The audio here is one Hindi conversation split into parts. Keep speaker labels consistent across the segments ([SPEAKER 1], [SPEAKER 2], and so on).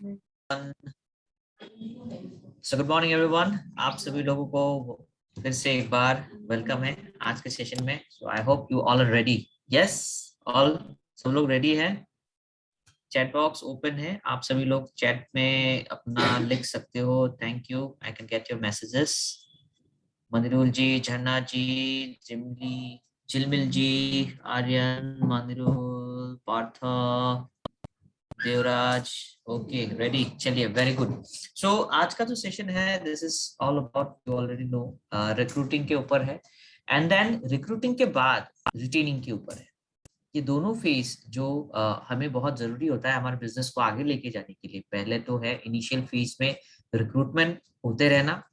[SPEAKER 1] So good morning everyone. आप सभी लोगों को फिर से एक बार वेलकम है आज के सेशन में। So I hope you all are ready. Yes, all सब लोग रेडी हैं। चैट बॉक्स ओपन है, आप सभी लोग चैट में अपना लिख सकते हो। Thank you, I can get your messages. Mandirul ji, Jharna ji, Jimli, Chilmil ji, Aryan, Mandirul, Parth, Devraj. Okay, ready, चलिए, वेरी गुड। सो आज का जो सेशन है, this is all about, you already know, recruiting के ऊपर है। एंड देन रिक्रूटिंग के बाद रिटेनिंग के ऊपर है। ये दोनों फेज जो हमें बहुत जरूरी होता है हमारे बिजनेस को आगे लेके जाने के लिए। पहले तो है इनिशियल फेज में रिक्रूटमेंट होते रहना।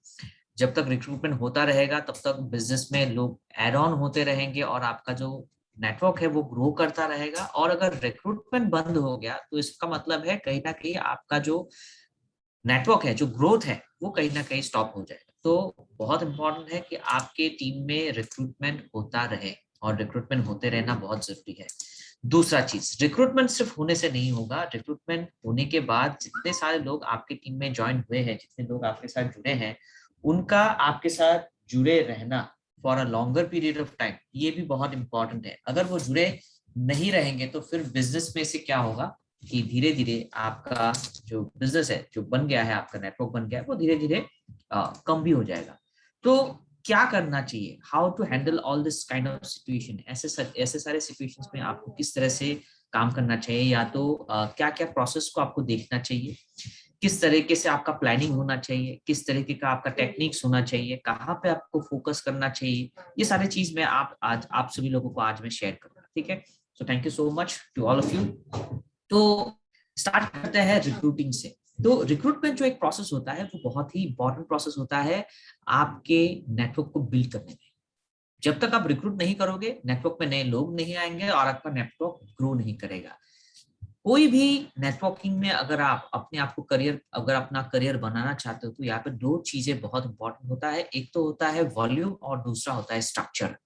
[SPEAKER 1] जब तक रिक्रूटमेंट होता रहेगा तब तक बिजनेस में लोग एड ऑन होते रहेंगे और आपका जो नेटवर्क है वो ग्रो करता रहेगा। और अगर रिक्रूटमेंट बंद हो गया तो इसका मतलब है कहीं ना कहीं आपका जो नेटवर्क है, जो ग्रोथ है, वो कहीं ना कहीं स्टॉप हो जाएगा। तो बहुत इंपॉर्टेंट है कि आपके टीम में रिक्रूटमेंट होता रहे और रिक्रूटमेंट होते रहना बहुत जरूरी है। दूसरा चीज, रिक्रूटमेंट सिर्फ होने से नहीं होगा। रिक्रूटमेंट होने के बाद जितने सारे लोग आपके टीम में ज्वाइन हुए हैं, जितने लोग आपके साथ जुड़े हैं, उनका आपके साथ जुड़े रहना for a longer period of time, ये भी बहुत इंपॉर्टेंट है। अगर वो जुड़े नहीं रहेंगे तो फिर बिजनेस में से क्या होगा कि धीरे धीरे आपका जो बिजनेस है, जो बन गया है, आपका नेटवर्क बन गया है, वो धीरे धीरे कम भी हो जाएगा। तो क्या करना चाहिए, how to handle all this kind of situation, ऐसे सारे सिचुएशंस में आपको किस तरह से काम करना चाहिए, या तो क्या क्या प्रोसेस को आपको देखना चाहिए, किस तरीके से आपका प्लानिंग होना चाहिए, किस तरीके का आपका टेक्निक्स होना चाहिए, कहाँ पे आपको फोकस करना चाहिए, ये सारी चीज मैं आप सभी लोगों को आज मैं शेयर करूंगा। ठीक है, so thank you so much to all of you. तो स्टार्ट करते हैं रिक्रूटिंग से। तो रिक्रूटमेंट जो एक प्रोसेस होता है वो बहुत ही इंपॉर्टेंट प्रोसेस होता है आपके नेटवर्क को बिल्ड करने में। जब तक आप रिक्रूट नहीं करोगे, नेटवर्क में नए लोग नहीं आएंगे और आपका नेटवर्क ग्रो नहीं करेगा। कोई भी नेटवर्किंग में अगर आप अपने आप को अगर अपना करियर बनाना चाहते हो तो यहाँ पे दो चीजें बहुत इंपॉर्टेंट होता है। एक तो होता है वॉल्यूम और दूसरा होता है स्ट्रक्चर।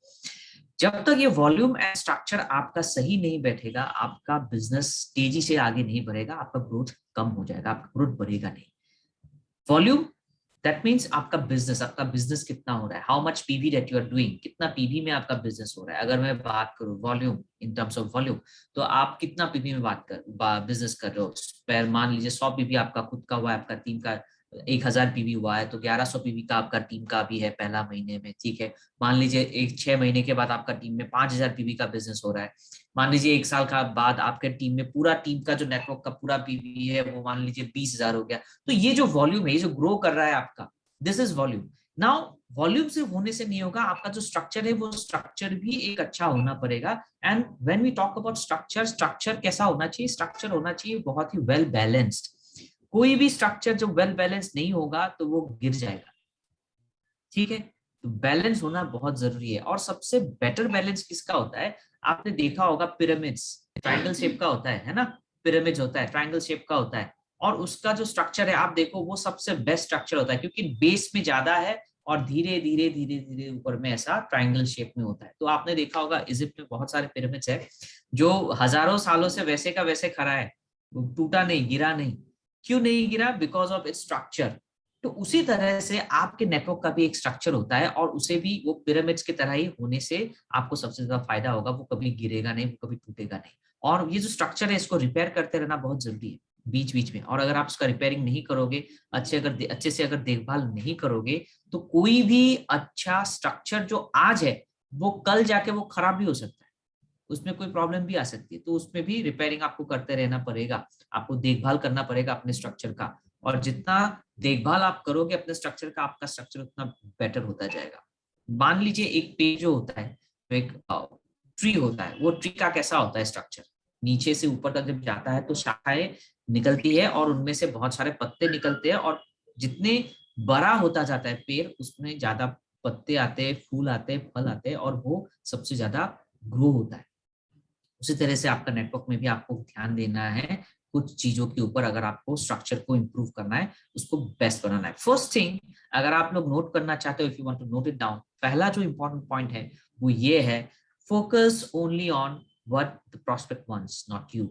[SPEAKER 1] जब तक ये वॉल्यूम एंड स्ट्रक्चर आपका सही नहीं बैठेगा, आपका बिजनेस तेजी से आगे नहीं बढ़ेगा, आपका ग्रोथ कम हो जाएगा, आपका ग्रोथ बढ़ेगा नहीं। वॉल्यूम, दैट मीन्स आपका बिजनेस कितना हो रहा है, how much PV that you are doing, कितना पीवी में आपका बिजनेस हो रहा है। अगर मैं बात करूं volume, in terms of volume, तो आप कितना पीवी में बिजनेस कर रहे हो। पर मान लीजिए 100 पीवी आपका खुद का हुआ है, आपका टीम का 1000 पीवी हुआ है, तो 1100 पीवी का आपका टीम का भी है पहला महीने में। ठीक है, मान लीजिए 6 महीने के बाद आपका टीम में 5000 पीवी का बिजनेस हो रहा है। मान लीजिए 1 साल का बाद आपके टीम में पूरा टीम का जो नेटवर्क का पूरा पीवी है वो मान लीजिए 20,000 हो गया। तो ये जो वॉल्यूम है, ये जो ग्रो कर रहा है आपका, this is volume. Now volume सिर्फ होने से नहीं होगा, आपका जो स्ट्रक्चर है वो स्ट्रक्चर भी एक अच्छा होना पड़ेगा। And when we talk about structure, structure कैसा होना चाहिए, स्ट्रक्चर होना चाहिए बहुत ही वेल बैलेंस्ड। कोई भी स्ट्रक्चर जो वेल बैलेंस नहीं होगा तो वो गिर जाएगा। ठीक है, तो बैलेंस होना बहुत जरूरी है। और सबसे बेटर बैलेंस किसका होता है, आपने देखा होगा पिरामिड्स, ट्रायंगल शेप का होता है ना। पिरामिड होता है, ट्रायंगल शेप का होता है, और उसका जो स्ट्रक्चर है आप देखो, वो सबसे बेस्ट स्ट्रक्चर होता है क्योंकि बेस में ज्यादा है और धीरे धीरे धीरे धीरे ऊपर में ऐसा ट्रायंगल शेप में होता है। तो आपने देखा होगा इजिप्ट में बहुत सारे पिरामिड्स है जो हजारों सालों से वैसे का वैसे खड़ा है, टूटा नहीं, गिरा नहीं। क्यों नहीं गिरा? Because of its structure. तो उसी तरह से आपके नेटवर्क का भी एक स्ट्रक्चर होता है और उसे भी वो पिरामिड्स की तरह ही होने से आपको सबसे ज्यादा फायदा होगा। वो कभी गिरेगा नहीं, वो कभी टूटेगा नहीं। और ये जो स्ट्रक्चर है इसको रिपेयर करते रहना बहुत जरूरी है बीच बीच में। और अगर आप उसका रिपेयरिंग नहीं करोगे, अच्छे से अगर देखभाल नहीं करोगे, तो कोई भी अच्छा स्ट्रक्चर जो आज है वो कल जाके वो खराब भी हो सकता है, उसमें कोई प्रॉब्लम भी आ सकती है। तो उसमें भी रिपेयरिंग आपको करते रहना पड़ेगा, आपको देखभाल करना पड़ेगा अपने स्ट्रक्चर का। और जितना देखभाल आप करोगे अपने स्ट्रक्चर का, आपका स्ट्रक्चर उतना बेटर होता जाएगा। मान लीजिए एक पेड़ जो होता है, तो एक ट्री होता है, वो ट्री का कैसा होता है स्ट्रक्चर, नीचे से ऊपर तक जब जाता है तो शाखाएं निकलती है और उनमें से बहुत सारे पत्ते निकलते हैं। और जितने बड़ा होता जाता है पेड़, उसमें ज्यादा पत्ते आते हैं, फूल आते हैं, फल आते हैं, और वो सबसे ज्यादा ग्रो होता है। उसी तरह से आपका नेटवर्क में भी आपको ध्यान देना है कुछ चीजों के ऊपर। अगर आपको स्ट्रक्चर को इंप्रूव करना है, उसको बेस्ट बनाना है। फर्स्ट थिंग, अगर आप लोग नोट करना चाहते हो, if you want to note it down, पहला जो इंपॉर्टेंट पॉइंट है वो ये है, focus only on what the prospect wants, not you.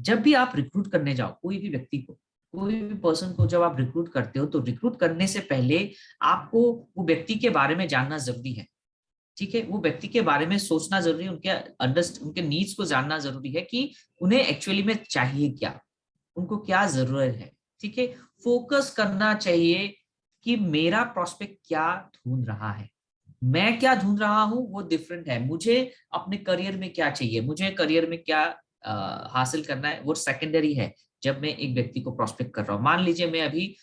[SPEAKER 1] जब भी आप रिक्रूट करने जाओ कोई भी व्यक्ति को, कोई भी पर्सन को जब आप रिक्रूट करते हो तो रिक्रूट करने से पहले आपको वो व्यक्ति के बारे में जानना जरूरी है। ठीक है, वो व्यक्ति के बारे में सोचना जरूरी है, उनके नीड्स को जानना जरूरी है कि उन्हें एक्चुअली में चाहिए क्या, उनको क्या जरूरत है। ठीक है, फोकस करना चाहिए कि मेरा प्रोस्पेक्ट क्या ढूंढ रहा है, मैं क्या ढूंढ रहा हूँ वो डिफरेंट है। मुझे अपने करियर में क्या चाहिए, मुझे करियर में क्या हासिल करना है, वो सेकेंडरी है। जब मैं एक व्यक्ति को प्रोस्पेक्ट कर रहा हूँ, मान लीजिए मैं अभी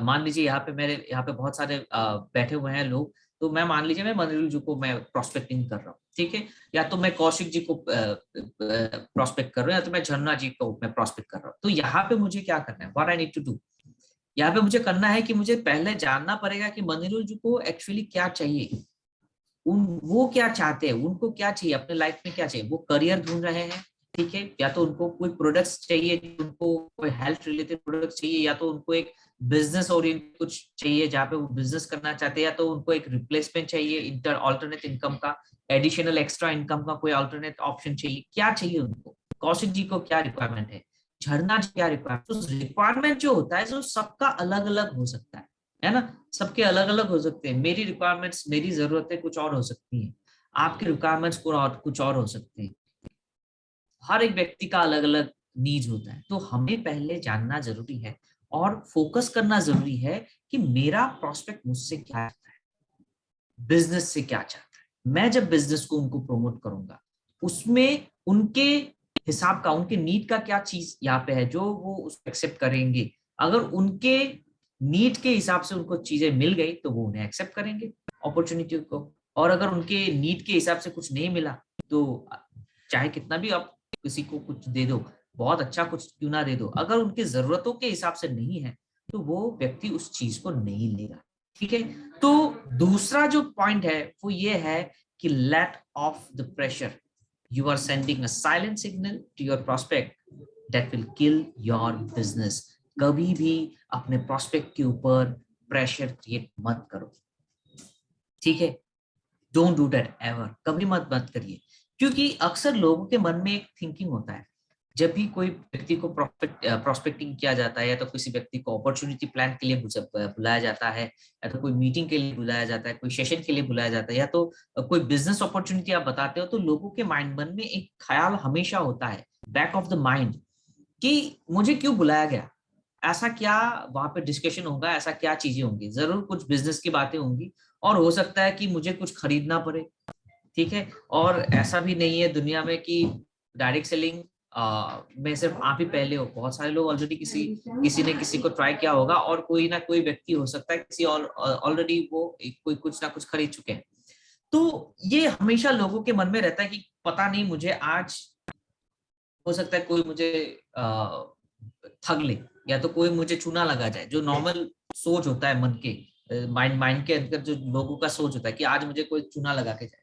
[SPEAKER 1] मान लीजिए यहाँ पे मेरे यहाँ पे बहुत सारे बैठे हुए हैं लोग, तो मैं मान लीजिए मैं मनिरुल जी को मैं प्रोस्पेक्टिंग कर रहा हूँ। ठीक है, या तो मैं कौशिक जी को प्रोस्पेक्ट कर रहा हूँ, या तो मैं झरना जी को मैं प्रोस्पेक्ट कर रहा हूँ। तो यहाँ पे मुझे क्या करना है, what I need to do, यहाँ पे मुझे करना है कि मुझे पहले जानना पड़ेगा कि मनिरुल जी को एक्चुअली क्या चाहिए, वो क्या चाहते हैं, उनको क्या चाहिए अपने लाइफ में, क्या चाहिए। वो करियर ढूंढ रहे हैं, ठीक है, या तो उनको कोई प्रोडक्ट्स चाहिए, उनको कोई हेल्थ रिलेटेड प्रोडक्ट्स चाहिए, या तो उनको एक बिजनेस ओरिएंटेड कुछ चाहिए जहाँ पे वो बिजनेस करना चाहते हैं, या तो उनको एक रिप्लेसमेंट चाहिए, इंटर ऑल्टरनेट इनकम का, एडिशनल एक्स्ट्रा इनकम का कोई ऑल्टरनेट ऑप्शन चाहिए, क्या चाहिए उनको। कौशिक जी को क्या रिक्वायरमेंट है, झरना जी क्या रिक्वायरमेंट। तो रिक्वायरमेंट जो होता है जो सबका अलग अलग हो सकता है ना, सबके अलग अलग हो सकते हैं। मेरी रिक्वायरमेंट्स, मेरी जरूरतें कुछ और हो सकती हैं, आपकी रिक्वायरमेंट्स कुछ और हो सकती हैं। हर एक व्यक्ति का अलग अलग नीड होता है, तो हमें पहले जानना जरूरी है और फोकस करना जरूरी है कि मेरा प्रोस्पेक्ट मुझसे क्या चाहता है, बिजनेस से क्या चाहता है। मैं जब बिजनेस को उनको प्रमोट करूंगा, उसमें उनके हिसाब का, उनके नीड का क्या चीज यहाँ पे है जो वो उसको एक्सेप्ट करेंगे। अगर उनके नीड के हिसाब से उनको चीजें मिल गई तो वो उन्हें एक्सेप्ट करेंगे अपॉर्चुनिटी को। और अगर उनके नीड के हिसाब से कुछ नहीं मिला तो चाहे कितना भी आप किसी को कुछ दे दो, बहुत अच्छा कुछ क्यों ना दे दो, अगर उनकी जरूरतों के हिसाब से नहीं है तो वो व्यक्ति उस चीज को नहीं लेगा। ठीक है, तो दूसरा जो पॉइंट है वो ये है कि let off the pressure. You are sending a silent signal to your prospect that will kill your business. कभी भी अपने प्रोस्पेक्ट के ऊपर प्रेशर क्रिएट मत करो। ठीक है, डोंट डू दैट एवर, कभी मत मत करिए। क्योंकि अक्सर लोगों के मन में एक थिंकिंग होता है, जब भी कोई व्यक्ति को प्रोस्पेक्टिंग किया जाता है, या तो किसी व्यक्ति को अपॉर्चुनिटी प्लान के लिए बुलाया जाता है, या तो कोई मीटिंग के लिए बुलाया जाता है, कोई सेशन के लिए बुलाया जाता है, या तो कोई बिजनेस अपॉर्चुनिटी आप बताते हो, तो लोगों के माइंड मन में एक ख्याल हमेशा होता है बैक ऑफ द माइंड कि मुझे क्यों बुलाया गया, ऐसा क्या वहां पे डिस्कशन होगा, ऐसा क्या चीजें होंगी, जरूर कुछ बिजनेस की बातें होंगी, और हो सकता है कि मुझे कुछ खरीदना पड़े। ठीक है, और ऐसा भी नहीं है दुनिया में कि डायरेक्ट सेलिंग में सिर्फ आप ही पहले हो, बहुत सारे लोग ऑलरेडी किसी किसी ने किसी को ट्राई किया होगा, और कोई ना कोई व्यक्ति हो सकता है किसी और ऑलरेडी वो कोई कुछ ना कुछ खरीद चुके हैं। तो ये हमेशा लोगों के मन में रहता है कि पता नहीं मुझे आज, हो सकता है कोई मुझे ठग ले, या तो कोई मुझे चूना लगा जाए। जो नॉर्मल सोच होता है मन के माइंड माइंड के अंदर जो लोगों का सोच होता है कि आज मुझे कोई चूना लगा के जाएगा।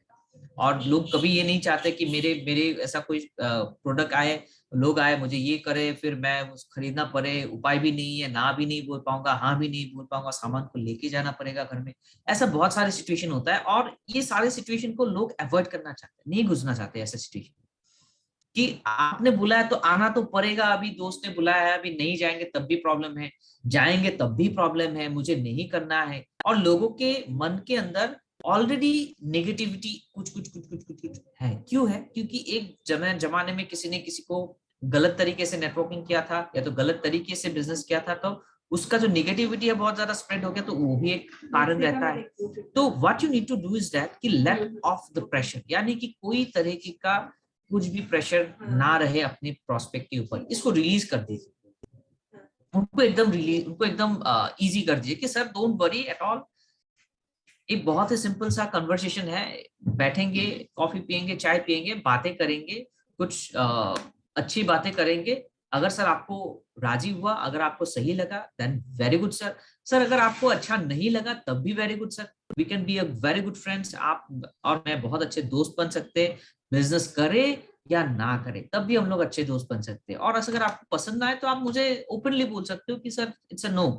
[SPEAKER 1] और लोग कभी ये नहीं चाहते कि मेरे मेरे ऐसा कोई प्रोडक्ट आए, लोग आए, मुझे ये करे, फिर मैं खरीदना पड़े, उपाय भी नहीं है, ना भी नहीं बोल पाऊंगा, हाँ भी नहीं बोल पाऊंगा, सामान को लेके जाना पड़ेगा घर में। ऐसा बहुत सारे सिचुएशन होता है, और ये सारे सिचुएशन को लोग अवॉइड करना चाहते हैं, नहीं घुसना चाहते ऐसे सिचुएशन कि आपने बुलाया तो आना तो पड़ेगा, अभी दोस्त ने बुलाया है, अभी नहीं जाएंगे तब भी प्रॉब्लम है, जाएंगे तब भी प्रॉब्लम है, मुझे नहीं करना है। और लोगों के मन के अंदर ऑलरेडी नेगेटिविटी कुछ कुछ कुछ कुछ कुछ कुछ है। क्यों है? क्योंकि एक जमाने में किसी ने किसी को गलत तरीके से नेटवर्किंग किया था, या तो गलत तरीके से बिजनेस किया था, तो उसका जो नेगेटिविटी है बहुत ज्यादा स्प्रेड हो गया, तो वो भी एक कारण रहता है। तो what you need to do is that कि लेट ऑफ द प्रेशर, यानी कि कोई तरीके का कुछ भी प्रेशर ना रहे अपने प्रोस्पेक्ट के ऊपर, इसको रिलीज कर दीजिए, उनको एकदम इजी कर दीजिए कि sir don't worry at all. एक बहुत ही सिंपल सा कन्वर्सेशन है, बैठेंगे, कॉफी पियेंगे, चाय पियेंगे, बातें करेंगे, कुछ अच्छी बातें करेंगे। अगर सर आपको राजी हुआ, अगर आपको सही लगा then very good sir. Sir अगर आपको अच्छा नहीं लगा तब भी very good sir, we can be a very good friends. आप और मैं बहुत अच्छे दोस्त बन सकते हैं, बिजनेस करे या ना करे तब भी हम लोग अच्छे दोस्त बन सकते हैं। और अगर आपको पसंद आए तो आप मुझे ओपनली बोल सकते हो कि sir it's a no,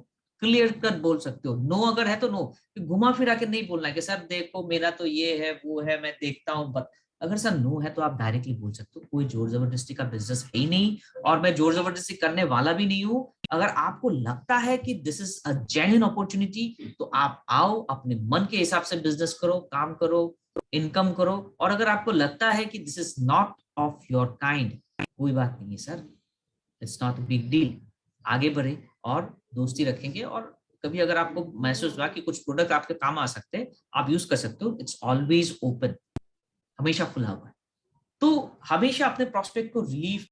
[SPEAKER 1] clear cut बोल सकते हो। नो अगर है तो नो, घुमा फिरा के नहीं बोलना है कि सर देखो मेरा तो ये है वो है, मैं देखता हूँ, अगर सर नो है तो आप डायरेक्टली बोल सकते हो, कोई जोर जबरदस्ती का बिजनेस है ही नहीं और मैं जोर जबरदस्ती करने वाला भी नहीं हूँ। अगर आपको लगता है कि this is a genuine opportunity तो आप आओ, अपने मन के हिसाब से बिजनेस करो, काम करो, इनकम करो। और अगर आपको लगता है कि this is not of your kind, कोई बात नहीं है sir, it's not a big deal, आगे बढ़े और दोस्ती रखेंगे। और कभी अगर आपको महसूस हुआ कि कुछ प्रोडक्ट आपके काम आ सकते हैं, आप यूज कर सकते हो, इट्स ऑलवेज ओपन, हमेशा खुला हुआ है। तो हमेशा अपने प्रोस्पेक्ट को रिलीव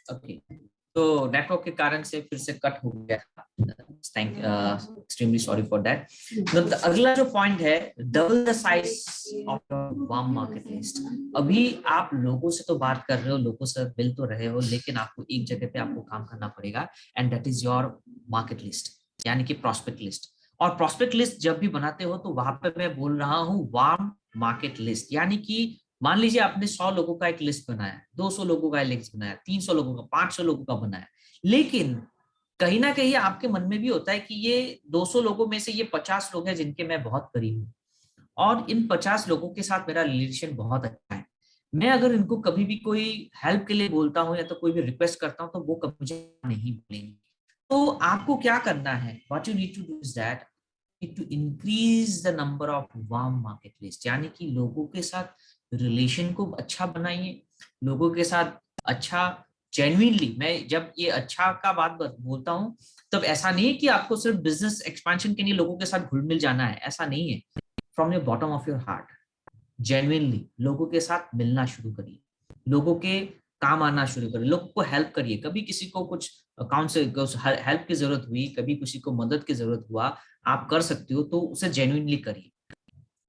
[SPEAKER 1] ओके। तो नेटवर्क के कारण से फिर से कट हो गया था, thank extremely sorry for that. अगला जो पॉइंट है, double the size of your warm market list. अभी आप लोगों से तो बात कर रहे हो, लोगों से मिल तो रहे हो, लेकिन आपको एक जगह पे आपको काम करना पड़ेगा, and that is your market list, यानी कि प्रोस्पेक्ट लिस्ट। और प्रोस्पेक्ट लिस्ट जब भी बनाते हो तो वहां पे मैं बोल रहा हूँ वार्म मार्केट लिस्ट, यानी कि मान लीजिए आपने 100 लोगों का एक लिस्ट बनाया, 200 लोगों का लिस्ट बनाया, 300 लोगों का, 500 लोगों का बनाया, लेकिन कहीं ना कहीं आपके मन में भी होता है कि ये 200 लोगों में से ये 50 लोग हैं जिनके मैं बहुत करीब हूँ, और इन 50 लोगों के साथ मेरा रिलेशन बहुत अच्छा है। मैं अगर इनको कभी भी कोई हेल्प के लिए बोलता हूँ या तो कोई भी रिक्वेस्ट करता हूँ तो वो कभी मुझे नहीं बोलेंगे। तो आपको क्या करना है, what you need to do is that to increase the number of warm market list, यानी कि लोगों के साथ रिलेशन को अच्छा बनाइए, लोगों के साथ अच्छा, जेन्युइनली। मैं जब ये अच्छा का बात बोलता हूँ तब ऐसा नहीं है कि आपको सिर्फ बिजनेस एक्सपेंशन के लिए लोगों के साथ घुल मिल जाना है, ऐसा नहीं है। From your bottom of your heart, genuinely लोगों के साथ मिलना शुरू करिए, लोगों के काम आना शुरू करिए, लोगों को हेल्प करिए। कभी किसी को कुछ अकाउंट से हेल्प की जरूरत हुई, कभी किसी को मदद की जरूरत हुआ, आप कर सकते हो तो उसे जेन्युइनली करिए,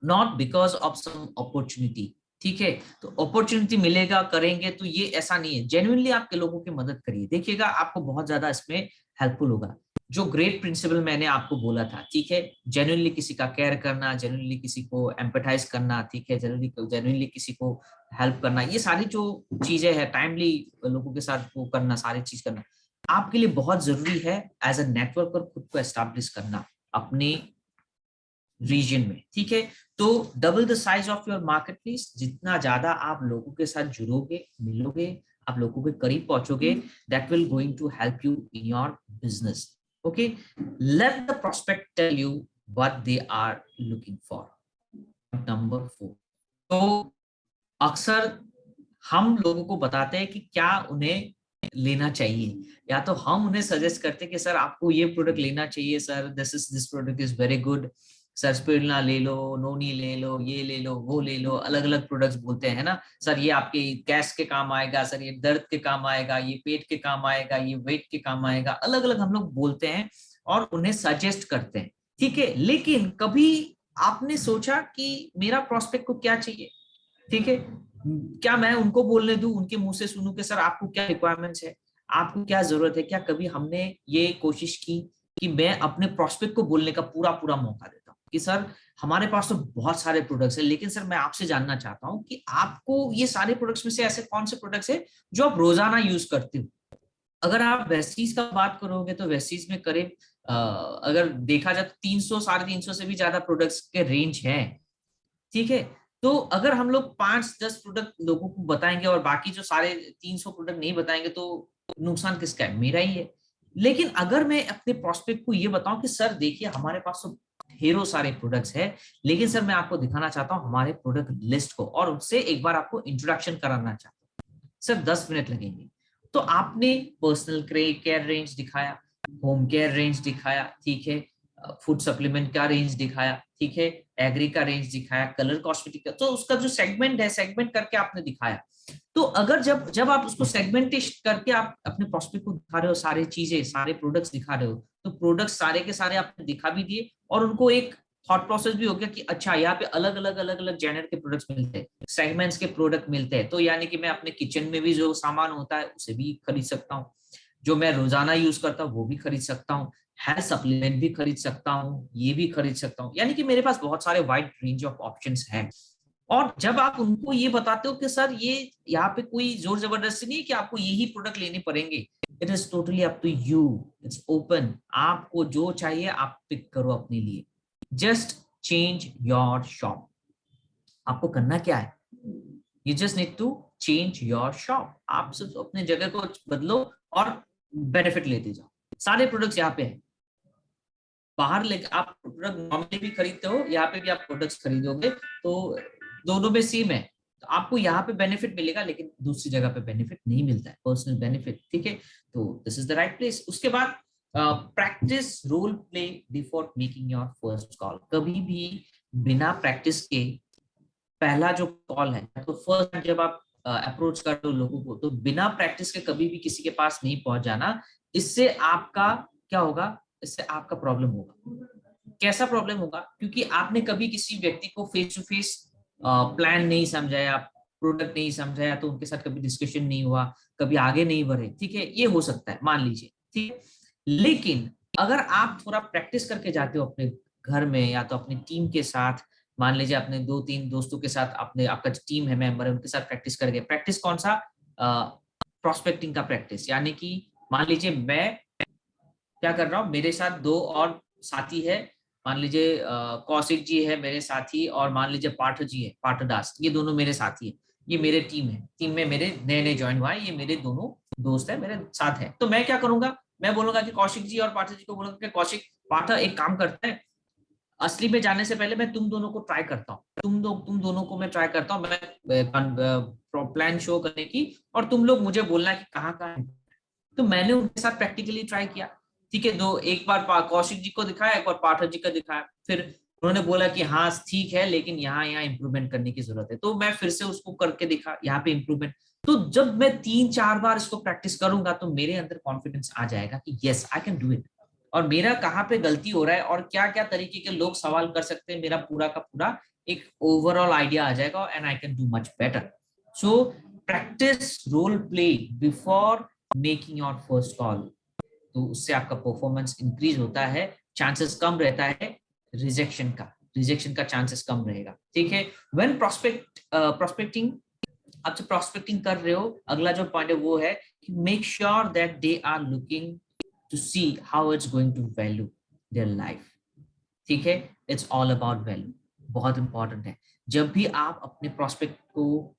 [SPEAKER 1] not because of some opportunity. ठीक है, तो अपॉर्चुनिटी मिलेगा करेंगे तो ये ऐसा नहीं है, जेन्युइनली आपके लोगों की मदद करिए, देखिएगा आपको बहुत ज्यादा इसमें हेल्पफुल होगा। जो ग्रेट प्रिंसिपल मैंने आपको बोला था, ठीक है, जेन्युइनली किसी का केयर करना, जेन्युइनली किसी को एम्पैथाइज करना, ठीक है, जेन्युइनली किसी को हेल्प करना, ये सारी जो चीजें हैं, टाइमली लोगों के साथ वो करना, सारी चीज करना आपके लिए बहुत जरूरी है एज अ नेटवर्क, और खुद को एस्टैब्लिश करना अपने रीजन में। ठीक है, तो double the size of your market place, जितना ज्यादा आप लोगों के साथ जुड़ोगे, मिलोगे, आप लोगों के करीब पहुंचोगे, that will going to help you in your business. Okay, let the prospect tell you what they are looking for. Number 4, तो अक्सर हम लोगों को बताते हैं कि क्या उन्हें लेना चाहिए, या तो हम उन्हें सजेस्ट करते हैं कि सर आपको ये प्रोडक्ट लेना चाहिए, sir this product is very good, sir spirulina ले लो, नोनी ले लो, ये ले लो, वो ले लो, अलग अलग प्रोडक्ट्स बोलते हैं ना, सर ये आपके गैस के काम आएगा, सर ये दर्द के काम आएगा, ये पेट के काम आएगा, ये वेट के काम आएगा, अलग अलग हम लोग बोलते हैं और उन्हें सजेस्ट करते हैं। ठीक है, लेकिन कभी आपने सोचा कि मेरा प्रोस्पेक्ट को क्या चाहिए? ठीक है, क्या मैं उनको बोलने दूं, उनके मुंह से सुनूं कि सर आपको क्या रिक्वायरमेंट्स है, आपको क्या जरूरत है? क्या कभी हमने ये कोशिश की कि मैं अपने प्रोस्पेक्ट को बोलने का पूरा पूरा मौका देता हूँ कि सर हमारे पास तो बहुत सारे प्रोडक्ट्स हैं, लेकिन सर मैं आपसे जानना चाहता हूँ कि आपको ये सारे प्रोडक्ट्स में से ऐसे कौन से प्रोडक्ट्स है जो आप रोजाना यूज करते हो? अगर आप वेस्टीज का बात करोगे तो वेस्टीज में करीब अगर देखा जाए तो 300 350 से भी ज्यादा प्रोडक्ट्स के रेंज है। ठीक है, तो अगर हम लोग 5-10 प्रोडक्ट लोगों को बताएंगे और बाकी जो सारे 300 प्रोडक्ट नहीं बताएंगे तो नुकसान किसका है? मेरा ही है। लेकिन अगर मैं अपने प्रोस्पेक्ट को ये बताऊं कि सर देखिए हमारे पास तो ढेरों सारे प्रोडक्ट्स है, लेकिन सर मैं आपको दिखाना चाहता हूँ हमारे प्रोडक्ट लिस्ट को, और उससे एक बार आपको इंट्रोडक्शन कराना चाहता हूँ, सर 10 मिनट लगेंगे। तो आपने पर्सनल केयर रेंज दिखाया, होम केयर रेंज दिखाया, ठीक है, फूड सप्लीमेंट का रेंज दिखाया, ठीक है, एग्री का रेंज दिखाया, कलर कॉस्मेटिक का, तो उसका जो सेगमेंट है, सेगमेंट करके आपने दिखाया। तो अगर जब जब आप उसको सेगमेंटेशन करके आप अपने प्रोस्पेक्ट को दिखा रहे हो, सारी चीजें, सारे प्रोडक्ट्स दिखा रहे हो, तो प्रोडक्ट्स सारे के सारे आपने दिखा भी दिए और उनको एक थॉट प्रोसेस भी हो गया कि अच्छा यहाँ पे अलग अलग जेनर के प्रोडक्ट्स मिलते हैं, सेगमेंट्स के प्रोडक्ट मिलते हैं, तो यानी कि मैं अपने किचन में भी जो सामान होता है उसे भी खरीद सकता हूँ, जो मैं रोजाना यूज करता हूँ वो भी खरीद सकता हूँ, हेल्थ सप्लीमेंट भी खरीद सकता हूँ, ये भी खरीद सकता हूँ, यानी कि मेरे पास बहुत सारे वाइड रेंज ऑफ ऑप्शंस हैं। और जब आप उनको ये बताते हो कि सर ये यहाँ पे कोई जोर जबरदस्ती नहीं है कि आपको यही प्रोडक्ट लेने पड़ेंगे, it is totally up to you, it's open, आपको जो चाहिए आप पिक करो अपने लिए। Just change your shop. आपको करना क्या है, you just need to change your shop. आप सिर्फ अपने जगह को बदलो और बेनिफिट लेते जाओ। सारे प्रोडक्ट्स यहाँ पे हैं। बाहर लेके आप प्रोडक्ट नॉर्मली भी खरीदते हो, यहाँ पे भी आप प्रोडक्ट्स खरीदोगे तो दोनों में सेम है। तो आपको यहाँ पे बेनिफिट मिलेगा लेकिन दूसरी जगह पे बेनिफिट नहीं मिलता है, पर्सनल बेनिफिट, ठीक है। तो this is the right place. उसके बाद practice role play before making your first call. कभी भी बिना प्रैक्टिस के पहला जो कॉल है, तो फर्स्ट जब आप अप्रोच कर रहे हो लोगों को, तो बिना प्रैक्टिस के कभी भी किसी के पास नहीं पहुंच जाना। इससे आपका क्या होगा, इससे आपका प्रॉब्लम होगा। कैसा प्रॉब्लम होगा, क्योंकि आपने कभी किसी व्यक्ति को फेस टू फेस प्लान नहीं समझाया, प्रोडक्ट नहीं समझाया, तो उनके साथ कभी डिस्कशन नहीं हुआ, कभी आगे नहीं बढ़े, ठीक है, ये हो सकता है, मान लीजिए, ठीक है। लेकिन अगर आप थोड़ा प्रैक्टिस करके जाते हो अपने घर में या तो अपनी टीम के साथ, मान लीजिए अपने 2-3 दोस्तों के साथ, अपने आपका टीम है, मेंबर है, उनके साथ प्रैक्टिस करके, प्रैक्टिस कौन सा, प्रोस्पेक्टिंग का प्रैक्टिस, यानी कि मान लीजिए मैं क्या कर रहा हूँ, मेरे साथ 2 और साथी है, मान लीजिए कौशिक जी है मेरे साथी, और मान लीजिए पाठ जी है, पाठदास, ये दोनों मेरे साथी है, ये मेरे टीम है, टीम में मेरे नए नए ज्वाइन हुआ है, ये मेरे दोनों दोस्त है, मेरे साथ है। तो मैं क्या करूंगा, मैं बोलूंगा कि कौशिक जी और पाठक जी को बोलूंगा कि कौशिक, पाठक एक काम करते हैं, असली में जाने से पहले मैं तुम दोनों को ट्राई करता हूँ, तुम दोनों को मैं ट्राई करता हूँ, मैं प्लान शो करने की, और तुम लोग मुझे बोलना कि कहाँ कहाँ है। तो मैंने उनके साथ प्रैक्टिकली ट्राई किया, ठीक है, दो, एक बार कौशिक जी को दिखाया, एक बार पाठक जी का दिखाया, फिर उन्होंने बोला कि हाँ ठीक है, लेकिन यहाँ यहाँ इंप्रूवमेंट करने की जरूरत है, तो मैं फिर से उसको करके दिखा, यहाँ पे इंप्रूवमेंट। तो जब मैं 3-4 बार इसको प्रैक्टिस करूंगा तो मेरे अंदर कॉन्फिडेंस आ जाएगा कि yes I can do it, और मेरा कहाँ पे गलती हो रहा है और क्या क्या तरीके के लोग सवाल कर सकते हैं, मेरा पूरा का पूरा एक ओवरऑल आइडिया आ जाएगा, and I can do much better. So practice role play before making your first call, तो उससे आपका परफॉर्मेंस इंक्रीज होता है, चांसेस कम रहता है रिजेक्शन का चांसेस कम रहेगा, ठीक है। व्हेन प्रोस्पेक्टिंग, आपसे प्रोस्पेक्टिंग कर रहे हो, अगला जो पॉइंट है वो है कि make sure that they are looking to see how it's going to value their life, ठीक है। इट्स ऑल अबाउट वैल्यू, बहुत इंपॉर्टेंट है। जब भी आप अपने प्रोस्पेक्ट को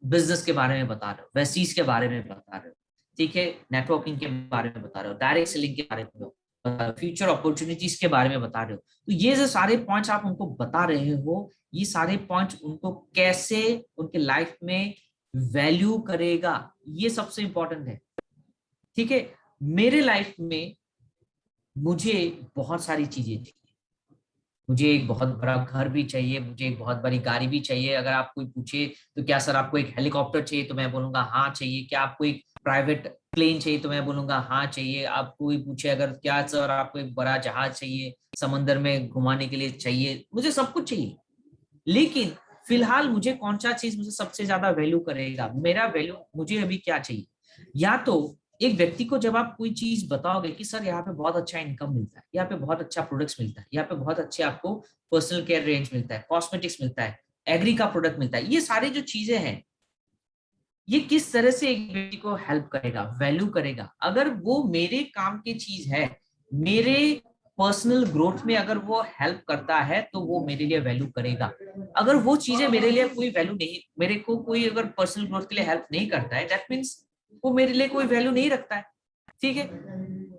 [SPEAKER 1] बिजनेस के बारे में बता रहे हो, वेस्टीज के बारे में बता रहे हो, ठीक है, नेटवर्किंग के बारे में बता रहे हो, डायरेक्ट सेलिंग के बारे में बता रहे हो, फ्यूचर अपॉर्चुनिटीज के बारे में बता रहे हो, तो ये जो सारे पॉइंट्स आप उनको बता रहे हो, ये सारे पॉइंट्स उनको कैसे उनके लाइफ में वैल्यू करेगा, ये सबसे इंपॉर्टेंट है, ठीक है। मेरे लाइफ में मुझे बहुत सारी चीजें चाहिए, मुझे एक बहुत बड़ा घर भी चाहिए, मुझे एक बहुत बड़ी गाड़ी भी चाहिए। अगर आप कोई पूछे तो क्या सर आपको एक हेलीकॉप्टर चाहिए, तो मैं बोलूंगा हाँ चाहिए। क्या आपको एक प्राइवेट प्लेन चाहिए, तो मैं बोलूंगा हाँ चाहिए। आप कोई पूछे अगर क्या सर आपको एक बड़ा जहाज चाहिए, समंदर में घुमाने के लिए चाहिए, मुझे सब कुछ चाहिए। लेकिन फिलहाल मुझे कौन सा चीज मुझे सबसे ज्यादा वैल्यू करेगा, मेरा वैल्यू मुझे अभी क्या चाहिए। या तो एक व्यक्ति को जब आप कोई चीज बताओगे कि सर यहाँ पे बहुत अच्छा इनकम मिलता है, यहाँ पे बहुत अच्छा प्रोडक्ट्स मिलता है, यहाँ पे बहुत अच्छे आपको पर्सनल केयर रेंज मिलता है, कॉस्मेटिक्स मिलता है, एग्री का प्रोडक्ट मिलता है, ये सारी जो चीजें हैं, ये किस तरह से एक व्यक्ति को हेल्प करेगा, वैल्यू करेगा। अगर वो मेरे काम की चीज है, मेरे पर्सनल ग्रोथ में अगर वो हेल्प करता है, तो वो मेरे लिए वैल्यू करेगा। अगर वो चीजें मेरे लिए कोई वैल्यू नहीं, मेरे को कोई अगर पर्सनल ग्रोथ के लिए हेल्प नहीं करता है, दैट मीन्स वो मेरे लिए कोई वैल्यू नहीं रखता है, ठीक है।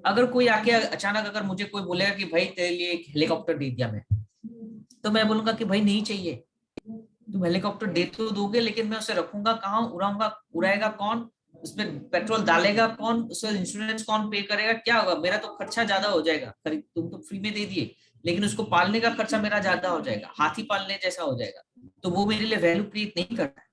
[SPEAKER 1] अगर कोई आके अचानक अगर मुझे कोई बोलेगा कि भाई तेरे लिए एक हेलीकॉप्टर दे दिया मैं, तो मैं बोलूंगा कि भाई नहीं चाहिए। तुम हेलीकॉप्टर दे तो दोगे, लेकिन मैं उसे रखूंगा कहाँ, उड़ाऊंगा, उड़ाएगा कौन, उसमें पेट्रोल डालेगा कौन, उसका इंश्योरेंस कौन पे करेगा, क्या होगा, मेरा तो खर्चा ज्यादा हो जाएगा। खरीद तुम तो फ्री में दे दिए, लेकिन उसको पालने का खर्चा मेरा ज्यादा हो जाएगा, हाथी पालने जैसा हो जाएगा। तो वो मेरे लिए वैल्यू क्रिएट नहीं करता है,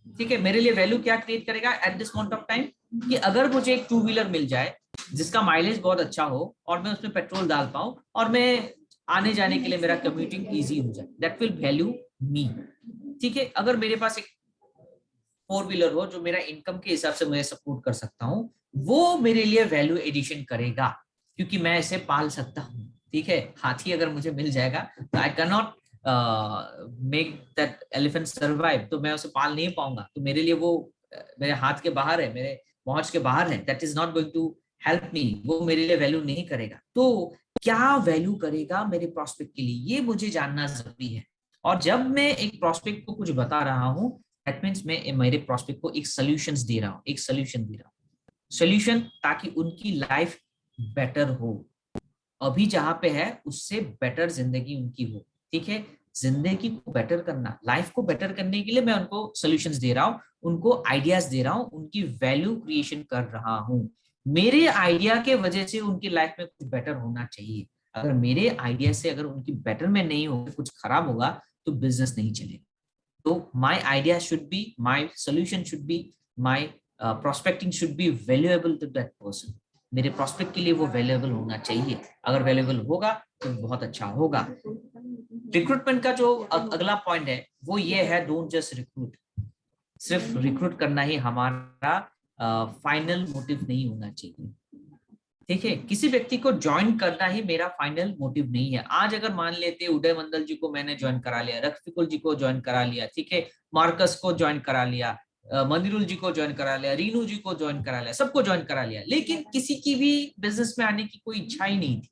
[SPEAKER 1] ठीक है। मेरे लिए वैल्यू क्या क्रिएट करेगा at this point of time, कि अगर मुझे एक 2 व्हीलर मिल जाए जिसका माइलेज बहुत अच्छा हो, और मैं उसमें पेट्रोल डाल पाऊं, और मैं आने जाने के लिए मेरा कम्यूटिंग इजी हो जाए, दैट विल वैल्यू मी, ठीक है। अगर मेरे पास एक 4 व्हीलर हो जो मेरा इनकम के हिसाब से मैं सपोर्ट कर सकता हूँ, वो मेरे लिए वैल्यू एडिशन करेगा। क्योंकि मैं इसे पाल सकता हूँ, ठीक है। हाथी अगर मुझे मिल जाएगा तो I can not make that elephant survive, तो मैं उसे पाल नहीं पाऊंगा, तो मेरे लिए वो मेरे हाथ के बाहर है, मेरे पहुंच के बाहर है, that is not going to help me, वो मेरे लिए वैल्यू नहीं करेगा। तो क्या वैल्यू करेगा मेरे प्रोस्पेक्ट के लिए, ये मुझे जानना जरूरी है। और जब मैं एक प्रोस्पेक्ट को कुछ बता रहा हूँ, दैट मीन्स मैं मेरे प्रोस्पेक्ट को एक सोल्यूशन दे रहा हूँ, एक सोल्यूशन दे रहा हूँ, सोल्यूशन, ताकि उनकी लाइफ बेटर हो, अभी जहां पे है उससे बेटर जिंदगी उनकी हो, ठीक है। जिंदगी को बेटर करना, लाइफ को बेटर करने के लिए मैं उनको सॉल्यूशंस दे रहा हूँ, उनको आइडियाज दे रहा हूँ, उनकी वैल्यू क्रिएशन कर रहा हूँ। मेरे आइडिया के वजह से उनकी लाइफ में कुछ बेटर होना चाहिए। अगर मेरे आइडिया से अगर उनकी बेटरमेंट नहीं होगी, कुछ खराब होगा, तो बिजनेस नहीं चलेगा। तो my idea should be, my solution should be, my prospecting should be valuable to that person. मेरे प्रोस्पेक्ट के लिए वो वैल्यूएबल होना चाहिए। अगर वैल्यूएबल होगा तो बहुत अच्छा होगा। रिक्रूटमेंट का जो अगला पॉइंट है वो ये है, डोंट जस्ट रिक्रूट। सिर्फ रिक्रूट करना ही हमारा फाइनल मोटिव नहीं होना चाहिए, ठीक है। किसी व्यक्ति को ज्वाइन करना ही मेरा फाइनल मोटिव नहीं है। आज अगर मान लेते उदय मंडल जी को मैंने ज्वाइन करा लिया, रफिकुल जी को ज्वाइन करा लिया, ठीक है, मार्कस को ज्वाइन करा लिया, मंदिरुल जी को ज्वाइन करा लिया, रीनू जी को ज्वाइन करा लिया, सबको ज्वाइन करा लिया, लेकिन किसी की भी बिजनेस में आने की कोई इच्छा ही नहीं थी।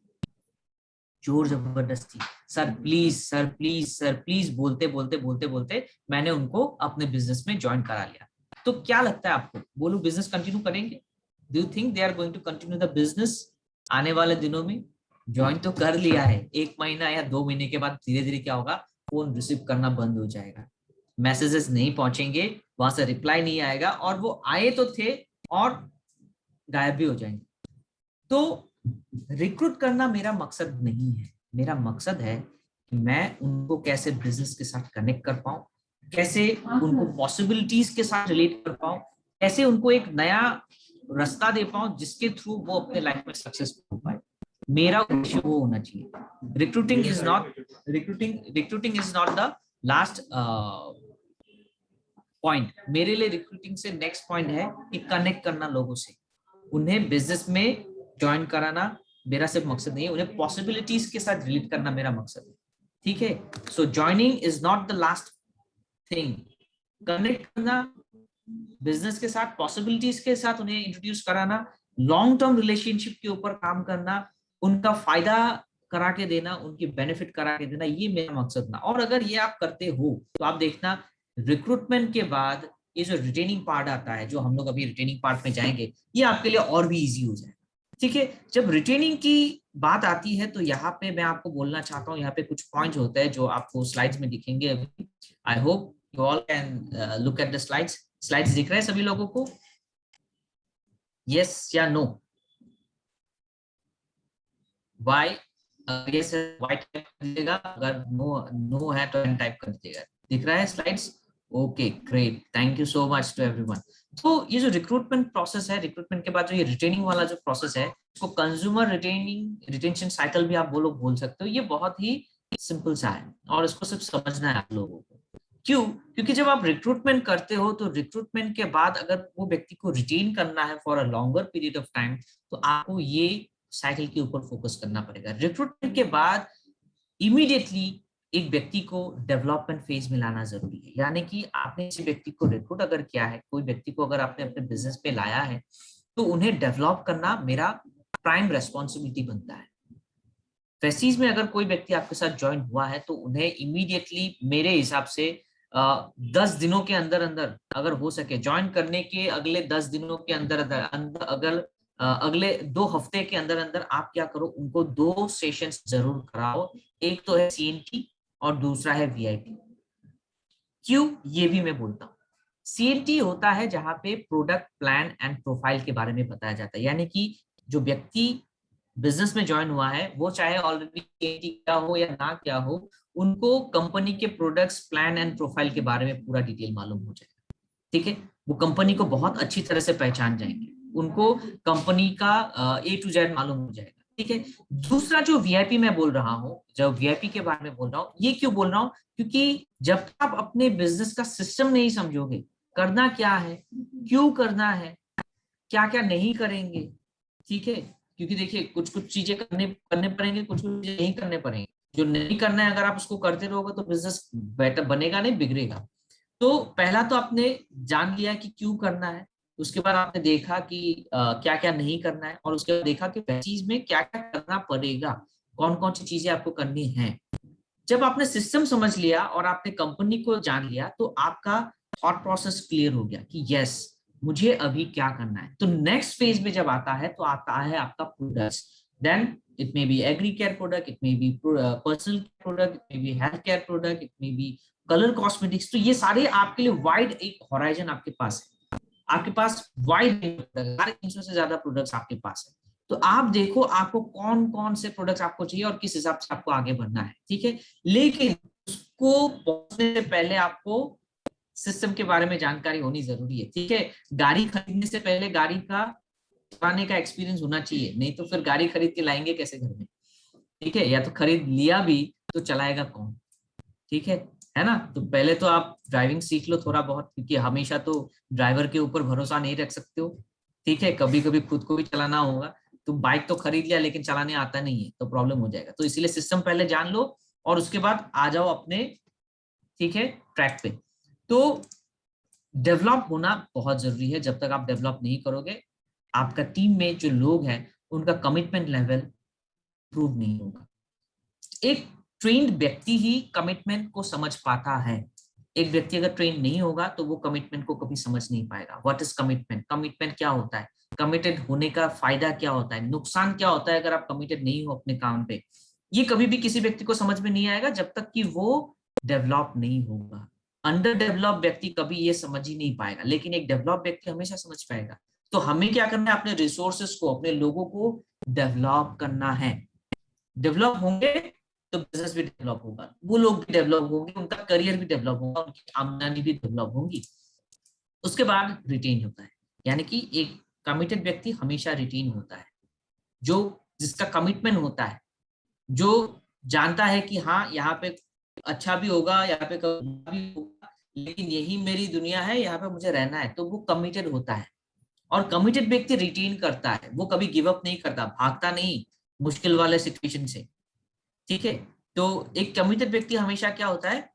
[SPEAKER 1] जोर जबरदस्ती, sir please, sir please, sir please बोलते बोलते बोलते बोलते मैंने उनको अपने बिजनेस में ज्वाइन करा लिया। तो क्या लगता है आपको, बोलो बिजनेस कंटिन्यू करेंगे? Do you think they are going to continue the business आने वाले दिनों में? ज्वाइन तो कर लिया है, 1 महीना या 2 महीने के बाद धीरे धीरे क्या होगा, फोन रिसीव करना बंद हो जाएगा, मैसेजेस नहीं पहुंचेंगे, वहां से रिप्लाई नहीं आएगा, और वो आए तो थे और गायब भी हो जाएंगे। तो रिक्रूट करना मेरा मकसद नहीं है। मेरा मकसद है कि मैं उनको कैसे बिजनेस के साथ कनेक्ट कर पाऊं, कैसे उनको पॉसिबिलिटीज के साथ रिलेट कर पाऊं, कैसे उनको एक नया रास्ता दे पाऊं जिसके थ्रू वो अपने लाइफ में सक्सेसफुल हो पाए। मेरा उद्देश्य वो होना चाहिए। Recruiting is not the last point. मेरे लिए रिक्रूटिंग से नेक्स्ट पॉइंट है कि कनेक्ट करना लोगों से, उन्हें बिजनेस में ज्वाइन कराना मेरा सिर्फ मकसद नहीं है, उन्हें पॉसिबिलिटीज के साथ रिलेट करना मेरा मकसद है, ठीक है। So joining is not the last thing. Connect करना बिजनेस के साथ, पॉसिबिलिटीज के साथ उन्हें इंट्रोड्यूस कराना, लॉन्ग टर्म रिलेशनशिप के ऊपर काम करना, उनका फायदा करा के देना, उनकी बेनिफिट करा के देना, ये मेरा मकसद ना। और अगर ये आप करते हो तो आप देखना, रिक्रूटमेंट के बाद ये जो रिटेनिंग पार्ट आता है, जो हम लोग अभी रिटेनिंग पार्ट में जाएंगे, ये आपके लिए और भी इजी हो जाएगा, ठीक है। जब रिटेनिंग की बात आती है तो यहाँ पे मैं आपको बोलना चाहता हूँ, यहाँ पे कुछ पॉइंट्स होते हैं जो आपको स्लाइड्स में दिखेंगे अभी। I hope you all can look at the slides. Slides दिख रहे हैं सभी लोगों को? यस या no? Y? Yes Y type कर दीजिएगा, अगर नो नो है तो एन टाइप कर दीजिएगा। दिख रहा है slides? Okay great, thank you so much to everyone. तो ये जो रिक्रूटमेंट प्रोसेस है, रिक्रूटमेंट के बाद जो ये रिटेनिंग वाला जो प्रोसेस है, इसको कंज्यूमर रिटेंशन साइकिल भी आप बोल सकते हो। ये बहुत ही सिंपल सा है और इसको सिर्फ समझना है आप लोगों को। क्यों? क्योंकि जब आप रिक्रूटमेंट करते हो तो रिक्रूटमेंट के बाद अगर वो व्यक्ति को रिटेन करना है for a longer period of time, तो आपको ये साइकिल के ऊपर फोकस करना पड़ेगा। रिक्रूटमेंट के बाद इमीडिएटली एक व्यक्ति को डेवलपमेंट फेज में लाना जरूरी है। यानी कि आपने किसी व्यक्ति को रिक्रूट अगर किया है, कोई व्यक्ति को अगर आपने अपने बिजनेस पे लाया है, तो उन्हें डेवलप करना मेरा प्राइम रेस्पॉन्सिबिलिटी बनता है। फ्रेशीज में अगर कोई व्यक्ति आपके साथ ज्वाइन हुआ है तो उन्हें इमीडिएटली मेरे हिसाब से 10 दिनों के अंदर अंदर, अगर हो सके ज्वाइन करने के अगले 10 दिनों के अंदर अंदर, अगर अगले 2 हफ्ते के अंदर अंदर आप क्या करो, उनको 2 सेशंस जरूर कराओ। एक तो है CNT और दूसरा है VIP। क्यों? ये भी मैं बोलता हूँ। CNT होता है जहां पे प्रोडक्ट प्लान एंड प्रोफाइल के बारे में बताया जाता है। यानी कि जो व्यक्ति बिजनेस में ज्वाइन हुआ है, वो चाहे ऑलरेडी CNT क्या हो या ना क्या हो, उनको कंपनी के प्रोडक्ट्स, प्लान एंड प्रोफाइल के बारे में पूरा डिटेल मालूम हो जाएगा, ठीक है। वो कंपनी को बहुत अच्छी तरह से पहचान जाएंगे, उनको कंपनी का A to Z मालूम हो जाएगा, ठीक है। दूसरा जो VIP मैं बोल रहा हूँ, जब VIP के बारे में बोल रहा हूँ, ये क्यों बोल रहा हूँ? क्योंकि जब आप अपने बिजनेस का सिस्टम नहीं समझोगे, करना क्या है, क्यों करना है, क्या क्या नहीं करेंगे, ठीक है, क्योंकि देखिए कुछ कुछ चीजें करने करने पड़ेंगे, कुछ कुछ चीजें नहीं करने पड़ेंगे। जो नहीं करना है अगर आप उसको करते रहोगे तो बिजनेस बेटर बनेगा नहीं, बिगड़ेगा। तो पहला तो आपने जान लिया कि क्यों करना है, उसके बाद आपने देखा कि क्या क्या नहीं करना है, और उसके बाद देखा कि वह चीज में क्या क्या करना पड़ेगा, कौन कौन सी चीजें आपको करनी है। जब आपने सिस्टम समझ लिया और आपने कंपनी को जान लिया तो आपका थॉट प्रोसेस क्लियर हो गया कि यस मुझे अभी क्या करना है। तो नेक्स्ट फेज में जब आता है तो आता है आपका products. Then it may be agri care product, it may be personal product, it may be health care product, it may be colour cosmetics. तो ये सारे आपके लिए वाइड एक हॉराइजन आपके पास है, आपके पास वाइड 300 से ज्यादा प्रोडक्ट्स आपके पास है। तो आप देखो आपको कौन कौन से प्रोडक्ट्स आपको चाहिए और किस हिसाब से आपको आगे बढ़ना है, ठीक है। लेकिन उसको पहुंचने से पहले आपको सिस्टम के बारे में जानकारी होनी जरूरी है, ठीक है। गाड़ी खरीदने से पहले गाड़ी का चलाने का एक्सपीरियंस होना चाहिए, नहीं तो फिर गाड़ी खरीद के लाएंगे कैसे घर में, ठीक है। या तो खरीद लिया भी तो चलाएगा कौन, ठीक है ना। तो पहले तो आप ड्राइविंग सीख लो थोड़ा बहुत, क्योंकि हमेशा तो ड्राइवर के ऊपर भरोसा नहीं रख सकते हो, ठीक है। कभी कभी खुद को भी चलाना होगा। तो बाइक तो खरीद लिया लेकिन चलाने आता नहीं है तो प्रॉब्लम हो जाएगा। तो इसीलिए सिस्टम पहले जान लो और उसके बाद आ जाओ अपने, ठीक है, ट्रैक पे। तो डेवलप होना बहुत जरूरी है। जब तक आप डेवलप नहीं करोगे, आपका टीम में जो लोग हैं उनका कमिटमेंट लेवल प्रूव नहीं होगा। एक ट्रेन्ड व्यक्ति ही कमिटमेंट को समझ पाता है। एक व्यक्ति अगर ट्रेन नहीं होगा तो वो कमिटमेंट को कभी समझ नहीं पाएगा। व्हाट इज कमिटमेंट, कमिटमेंट क्या होता है, कमिटेड होने का फायदा क्या होता है, नुकसान क्या होता है अगर आप कमिटेड नहीं हो अपने काम पे। ये कभी भी किसी व्यक्ति को समझ में नहीं आएगा जब तक कि वो डेवलप नहीं होगा। अंडर डेवलप व्यक्ति कभी ये समझ ही नहीं पाएगा, लेकिन एक डेवलप व्यक्ति हमेशा समझ पाएगा। तो हमें क्या करना है, अपने रिसोर्सेस को, अपने लोगों को डेवलप करना है। डेवलप होंगे तो बिजनेस भी डेवलप होगा, वो लोग भी डेवलप होंगे, उनका करियर भी डेवलप होगा, उनकी आमदनी भी डेवलप होगी। उसके बाद रिटेन होता है, यानी कि एक कमिटेड व्यक्ति हमेशा रिटेन होता है। जो जिसका कमिटमेंट होता है, जो जानता है कि हाँ यहाँ पे अच्छा भी होगा, यहाँ पे बुरा भी होगा, लेकिन यही मेरी दुनिया है, यहाँ पे मुझे रहना है, तो वो कमिटेड होता है। और कमिटेड व्यक्ति रिटेन करता है, वो कभी गिव अप नहीं करता, भागता नहीं मुश्किल वाले सिचुएशन से, ठीक है। तो एक कमिटेड व्यक्ति हमेशा क्या होता है,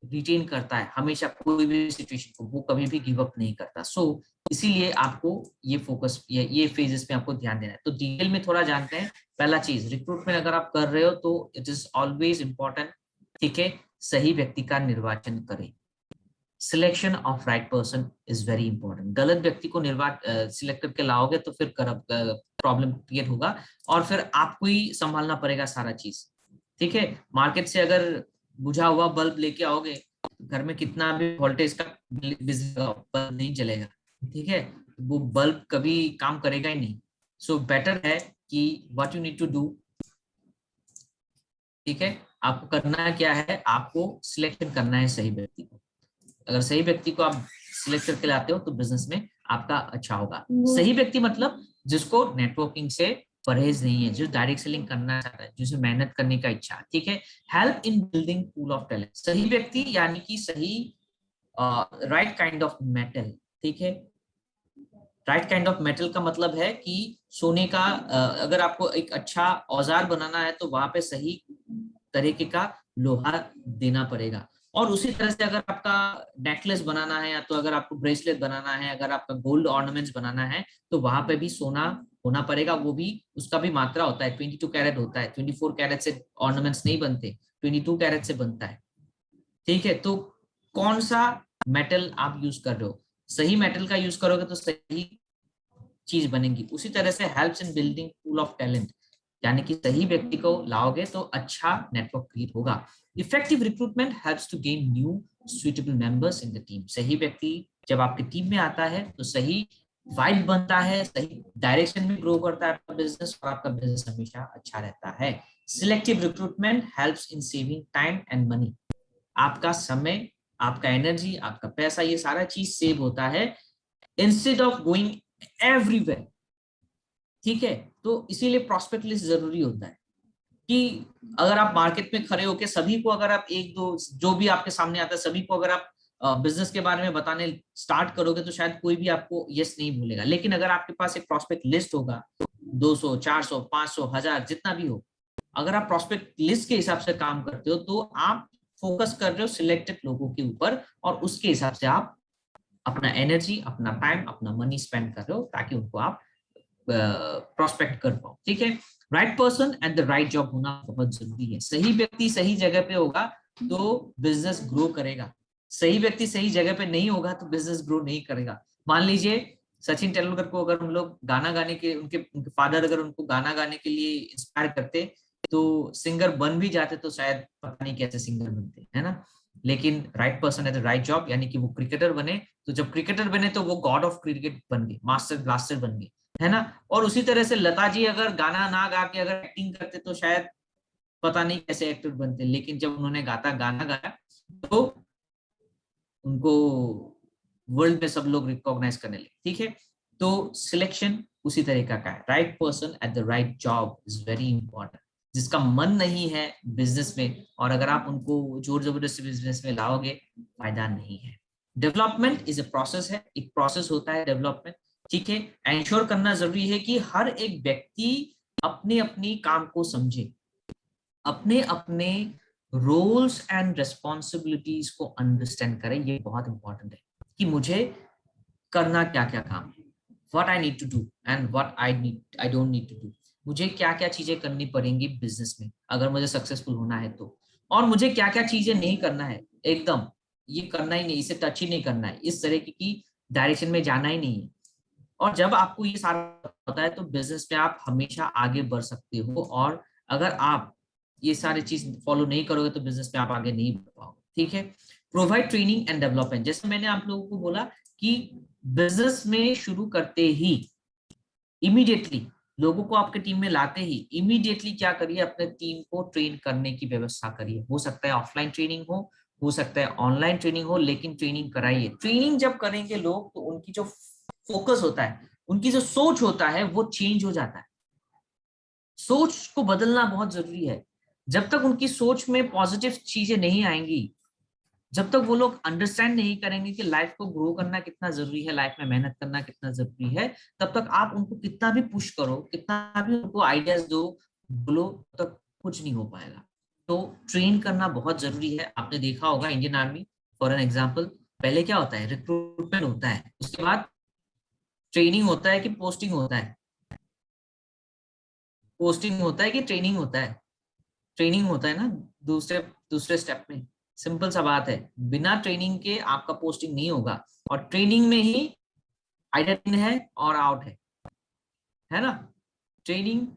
[SPEAKER 1] रिटेन करता है हमेशा कोई भी सिचुएशन को, वो कभी भी गिव अप नहीं करता। सो इसीलिए आपको ये फोकस, ये फेजेस में आपको ध्यान देना है। तो डिटेल में थोड़ा जानते हैं। पहला चीज, रिक्रूटमेंट अगर आप कर रहे हो तो इट इज ऑलवेज इंपॉर्टेंट, ठीक है, सही व्यक्ति का निर्वाचन करें। Selection of right person is very important. गलत व्यक्ति को सिलेक्ट करके लाओगे तो फिर प्रॉब्लम क्रिएट होगा और फिर आपको ही संभालना पड़ेगा सारा चीज, ठीक है। मार्केट से अगर बुझा हुआ बल्ब लेके आओगे, घर में कितना भी वोल्टेज का बिजली का बल्ब नहीं जलेगा, ठीक है, वो बल्ब कभी काम करेगा ही नहीं। सो बेटर है कि what you need to do, ठीक है, आपको करना क्या है, आपको सिलेक्शन करना है सही व्यक्ति को। अगर सही व्यक्ति को आप सिलेक्ट करके लाते हो तो बिजनेस में आपका अच्छा होगा। सही व्यक्ति मतलब जिसको नेटवर्किंग से परहेज नहीं है, जो डायरेक्ट सेलिंग करना चाहता है, जिसे मेहनत करने का इच्छा, ठीक है। Help in building pool of talent, सही व्यक्ति यानी कि सही राइट काइंड ऑफ मेटल, ठीक है। राइट काइंड ऑफ मेटल का मतलब है कि सोने का अगर आपको एक अच्छा औजार बनाना है तो वहां पे सही तरीके का लोहा देना पड़ेगा। और उसी तरह से अगर आपका नेकलेस बनाना है या तो अगर आपको ब्रेसलेट बनाना है, अगर आपका गोल्ड ऑर्नामेंट्स बनाना है तो वहां पे भी सोना होना पड़ेगा। वो भी उसका भी मात्रा होता है, 22 कैरेट होता है, 24 कैरेट से ऑर्नामेंट्स नहीं बनते, 22 कैरेट से बनता है, ठीक है। तो कौन सा मेटल आप यूज कर रहे हो, सही मेटल का यूज करोगे तो सही चीज बनेगी। उसी तरह से helps in building pool of talent, यानी कि सही व्यक्ति को लाओगे तो अच्छा नेटवर्क क्रिएट होगा। Effective recruitment helps to gain new suitable members in the team. सही व्यक्ति जब आपके टीम में आता है तो सही वाइब बनता है, सही डायरेक्शन में ग्रो करता है आपका बिजनेस और आपका बिजनेस हमेशा अच्छा रहता है। Selective recruitment helps in saving time and money. आपका समय, आपका एनर्जी, आपका पैसा, ये सारा चीज सेव होता है इंस्टेड ऑफ गोइंग एवरीवेयर, ठीक है। तो इसीलिए प्रोस्पेक्ट लिस्ट जरूरी होता है कि अगर आप मार्केट में खड़े होकर सभी को, अगर आप एक दो जो भी आपके सामने आता है सभी को अगर आप बिजनेस के बारे में बताने स्टार्ट करोगे तो शायद कोई भी आपको यस नहीं बोलेगा। लेकिन अगर आपके पास एक प्रोस्पेक्ट लिस्ट होगा 200, 400, 500, 1000 जितना भी हो, अगर आप प्रोस्पेक्ट लिस्ट के हिसाब से काम करते हो तो आप फोकस कर रहे हो सिलेक्टेड लोगों के ऊपर, और उसके हिसाब से आप अपना एनर्जी, अपना टाइम, अपना मनी स्पेंड कर रहे हो ताकि उनको आप प्रोस्पेक्ट कर पाओ। ठीक है, right person at the right job होना बहुत जरूरी है। सही व्यक्ति सही जगह पे होगा तो बिजनेस ग्रो करेगा, सही व्यक्ति सही जगह पे नहीं होगा तो बिजनेस ग्रो नहीं करेगा। मान लीजिए सचिन तेंदुलकर को अगर हम लोग गाना गाने के, उनके फादर अगर उनको गाना गाने के लिए इंस्पायर करते तो सिंगर बन भी जाते, तो शायद पता नहीं कैसे सिंगर बनते, है ना। लेकिन right person at the right job, यानी कि वो क्रिकेटर बने, तो जब क्रिकेटर बने तो वो गॉड ऑफ क्रिकेट बन गए, मास्टर ब्लास्टर बन गए, है ना। और उसी तरह से लता जी अगर गाना ना गा के अगर एक्टिंग करते तो शायद पता नहीं कैसे एक्टर बनते, लेकिन जब उन्होंने गाना गाया तो उनको वर्ल्ड में सब लोग रिकॉग्नाइज करने लगे। ठीक है, तो सिलेक्शन उसी तरीका का है, right person at the right job is very important. जिसका मन नहीं है बिजनेस में, और अगर आप उनको जोर जबरदस्ती बिजनेस में लाओगे, फायदा नहीं है। डेवलपमेंट इज अ प्रोसेस है, एक प्रोसेस होता है डेवलपमेंट। ठीक है, एंश्योर करना जरूरी है कि हर एक व्यक्ति अपने अपनी काम को समझे, अपने अपने रोल्स एंड रेस्पॉन्सिबिलिटीज को अंडरस्टैंड करें। ये बहुत इंपॉर्टेंट है कि मुझे करना क्या क्या काम है, what I need to do and what I don't need to do. मुझे क्या क्या चीजें करनी पड़ेंगी बिजनेस में अगर मुझे सक्सेसफुल होना है तो, और मुझे क्या क्या चीजें नहीं करना है, एकदम ये करना ही नहीं, इसे टच ही नहीं करना है, इस तरह की डायरेक्शन में जाना ही नहीं है। और जब आपको ये सारा पता है तो बिजनेस में आप हमेशा आगे बढ़ सकते हो, और अगर आप ये सारी चीज फॉलो नहीं करोगे तो बिजनेस में आप आगे नहीं बढ़ पाओगे। ठीक है, प्रोवाइड ट्रेनिंग एंड डेवलपमेंट, जैसे मैंने आप लोगों को बोला कि बिजनेस में शुरू करते ही इमीडिएटली लोगों को आपके टीम में लाते ही इमीडिएटली क्या करिए, अपने टीम को ट्रेन करने की व्यवस्था करिए। हो सकता है ऑफलाइन ट्रेनिंग हो सकता है ऑनलाइन ट्रेनिंग हो, लेकिन ट्रेनिंग कराइए। ट्रेनिंग जब करेंगे लोग तो उनकी जो फोकस होता है, उनकी जो सोच होता है वो चेंज हो जाता है। सोच को बदलना बहुत जरूरी है। जब तक उनकी सोच में पॉजिटिव चीजें नहीं आएंगी, जब तक वो लोग अंडरस्टैंड नहीं करेंगे कि लाइफ को ग्रो करना कितना जरूरी है, लाइफ में मेहनत करना कितना जरूरी है, तब तक आप उनको कितना भी पुश करो, कितना भी उनको आइडियाज दो, बोलो, तब कुछ नहीं हो पाएगा। तो ट्रेन करना बहुत जरूरी है। आपने देखा होगा Indian army for an example, पहले क्या होता है, रिक्रूटमेंट होता है, उसके बाद ट्रेनिंग होता है कि पोस्टिंग होता है, पोस्टिंग होता है कि ट्रेनिंग होता है, ट्रेनिंग होता है ना दूसरे दूसरे स्टेप में। सिंपल सा बात है, बिना ट्रेनिंग के आपका पोस्टिंग नहीं होगा, और ट्रेनिंग में ही आइडिया है और आउट है ना। ट्रेनिंग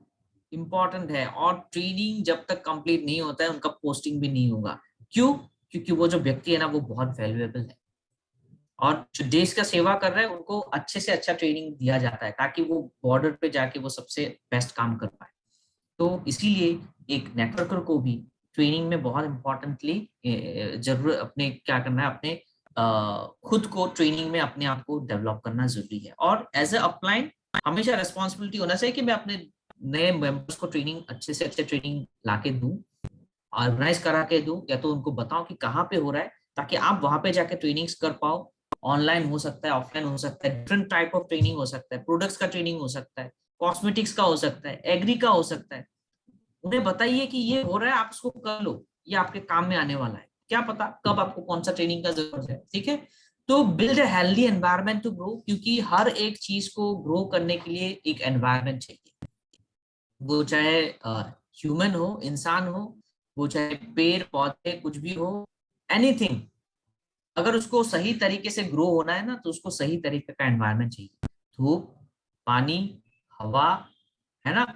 [SPEAKER 1] इंपॉर्टेंट है, और ट्रेनिंग जब तक कंप्लीट नहीं होता है उनका पोस्टिंग भी नहीं होगा। क्यों? क्योंकि वो जो व्यक्ति है ना वो बहुत वैल्यूएबल है, और जो देश का सेवा कर रहे हैं उनको अच्छे से अच्छा ट्रेनिंग दिया जाता है ताकि वो बॉर्डर पे जाके वो सबसे बेस्ट काम कर पाए। तो इसीलिए एक नेटवर्कर को भी ट्रेनिंग में बहुत इंपॉर्टेंटली जरूर अपने क्या करना है, अपने खुद को ट्रेनिंग में अपने आप को डेवलप करना जरूरी है। और एज ए अपलाइन हमेशा रेस्पॉन्सिबिलिटी होना चाहिए कि मैं अपने नए मेंबर्स को ट्रेनिंग अच्छे से अच्छे ट्रेनिंग लाके दूं, ऑर्गेनाइज करा के दूं, या तो उनको बताओ कि कहाँ पे हो रहा है ताकि आप वहां पे जाके ट्रेनिंग्स कर पाओ। ऑनलाइन हो सकता है, ऑफलाइन हो सकता है, डिफरेंट टाइप ऑफ ट्रेनिंग हो सकता है, प्रोडक्ट्स का ट्रेनिंग हो सकता है, कॉस्मेटिक्स का हो सकता है, एग्री का हो सकता है। उन्हें बताइए कि ये हो रहा है, आप इसको कर लो, ये आपके काम में आने वाला है, क्या पता कब आपको कौन सा ट्रेनिंग का जरूरत है। ठीक है, तो build a healthy environment to grow, क्योंकि हर एक चीज को ग्रो करने के लिए एक एनवायरनमेंट चाहिए। वो चाहे ह्यूमन हो, इंसान हो, वो चाहे पेड़ पौधे कुछ भी हो, एनीथिंग, अगर उसको सही तरीके से ग्रो होना है ना तो उसको सही तरीके का एनवायरनमेंट चाहिए। धूप, पानी, हवा, है ना,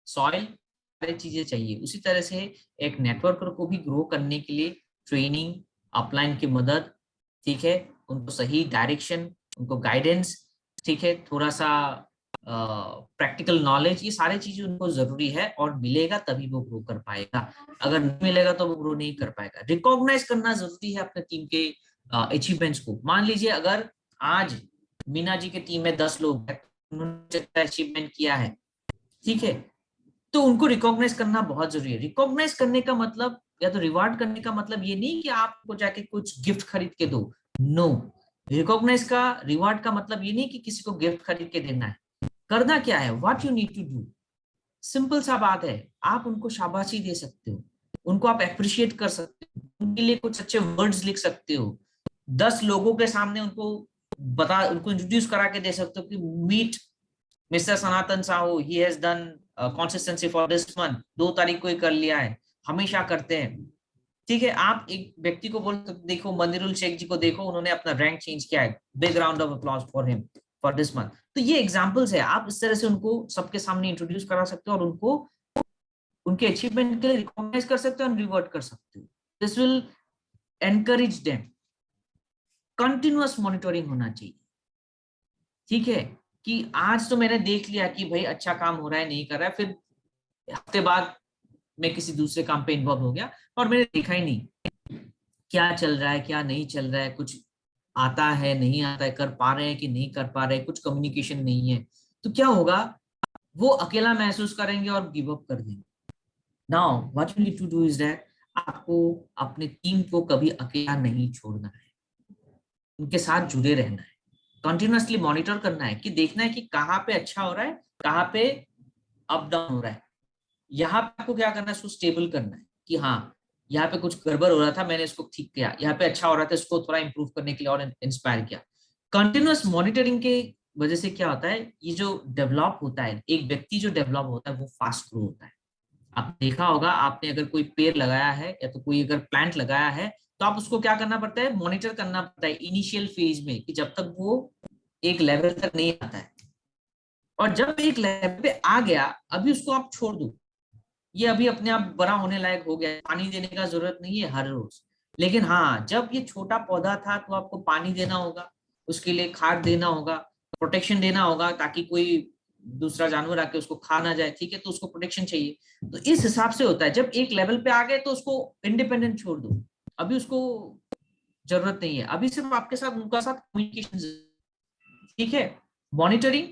[SPEAKER 1] सॉइल, सारी चीजें चाहिए। उसी तरह से एक नेटवर्कर को भी ग्रो करने के लिए ट्रेनिंग, अपलाइन की मदद, ठीक है, उनको सही डायरेक्शन, उनको गाइडेंस, ठीक है, थोड़ा सा प्रैक्टिकल नॉलेज, ये सारी चीजें उनको जरूरी है, और मिलेगा तभी वो ग्रो कर पाएगा। अगर नहीं मिलेगा तो वो ग्रो नहीं कर पाएगा। रिकॉग्नाइज करना जरूरी है अपने टीम के अचीवमेंट्स को। मान लीजिए अगर आज मीना जी के टीम में 10 लोग हैं, उन्होंने अचीवमेंट किया है, ठीक है, तो उनको रिकॉग्नाइज करना बहुत जरूरी है। रिकॉग्नाइज करने का मतलब या तो रिवार्ड करने का मतलब ये नहीं कि आपको जाके कुछ गिफ्ट खरीद के दो, नो। रिकॉग्नाइज का, रिवार्ड का मतलब ये नहीं कि किसी को गिफ्ट खरीद के देना है। करना क्या है, what you need to do, simple सा बात है। आप उनको शाबाशी दे सकते हो, उनको आप अप्रिशिएट कर सकते हो, उनके लिए कुछ अच्छे वर्ड्स लिख सकते हो, 10 लोगों के सामने उनको इंट्रोड्यूस करा के दे सकते हो कि meet mister Sanatan Sahu, he has done consistency for this month, 2 तारीख को ही कर लिया है, हमेशा करते हैं। ठीक है, आप एक व्यक्ति को बोल सकते, देखो मंदिरुल शेख जी को देखो, उन्होंने अपना रैंक चेंज किया है, big round of applause for him for this month. तो ये एग्जांपल्स है, आप इस तरह से उनको सबके सामने इंट्रोड्यूस करा सकते हो और उनको उनके अचीवमेंट के लिए रिकॉग्नाइज कर सकते हो और रिवर्ट कर सकते हो। This will encourage them. Continuous monitoring होना चाहिए। ठीक है, कि आज तो मैंने देख लिया कि भाई अच्छा काम हो रहा है, नहीं कर रहा है, फिर हफ्ते बाद मैं किसी दूसरे काम पे इन्वॉल्व हो गया और मैंने देखा ही नहीं क्या चल रहा है, क्या नहीं चल रहा है, कुछ आता है नहीं आता है, कर पा रहे हैं कि नहीं कर पा रहे हैं, कुछ कम्युनिकेशन नहीं है, तो क्या होगा, वो अकेला महसूस करेंगे और गिव अप कर देंगे। Now what you need to do is that, आपको अपने टीम को कभी अकेला नहीं छोड़ना है, उनके साथ जुड़े रहना है, कंटिन्यूअसली मॉनिटर करना है, कि देखना है कि कहाँ पे अच्छा हो रहा है, कहाँ पे अप डाउन हो रहा है। यहाँ पे आपको क्या करना है, उसको स्टेबल करना है कि हाँ, यहाँ पे कुछ गड़बड़ हो रहा था, मैंने इसको ठीक किया, यहाँ पे अच्छा हो रहा था, इसको थोड़ा इंप्रूव करने के लिए और इंस्पायर किया। कंटिन्यूअस मॉनिटरिंग के वजह से क्या होता है, ये जो डेवलप होता है, एक व्यक्ति जो डेवलप होता है वो फास्ट ग्रो होता है। आपने देखा होगा, आपने अगर कोई पेड़ लगाया है या तो कोई अगर प्लांट लगाया है, तो आप उसको क्या करना पड़ता है, मॉनिटर करना पड़ता है इनिशियल फेज में, कि जब तक वो एक लेवल तक नहीं आता है, और जब एक लेवल पे आ गया, अभी उसको आप छोड़ दो, ये अभी अपने आप बड़ा होने लायक हो गया, पानी देने का जरूरत नहीं है हर रोज। लेकिन हाँ, जब ये छोटा पौधा था तो आपको पानी देना होगा, उसके लिए खाद देना होगा, प्रोटेक्शन देना होगा, ताकि कोई दूसरा जानवर आके उसको खा ना जाए। ठीक है, तो उसको प्रोटेक्शन चाहिए। तो इस हिसाब से होता है, जब एक लेवल पे आ गए तो उसको इंडिपेंडेंट छोड़ दो, अभी उसको जरूरत नहीं है, अभी सिर्फ आपके साथ उनका साथ कम्युनिकेशन। ठीक है, मॉनिटरिंग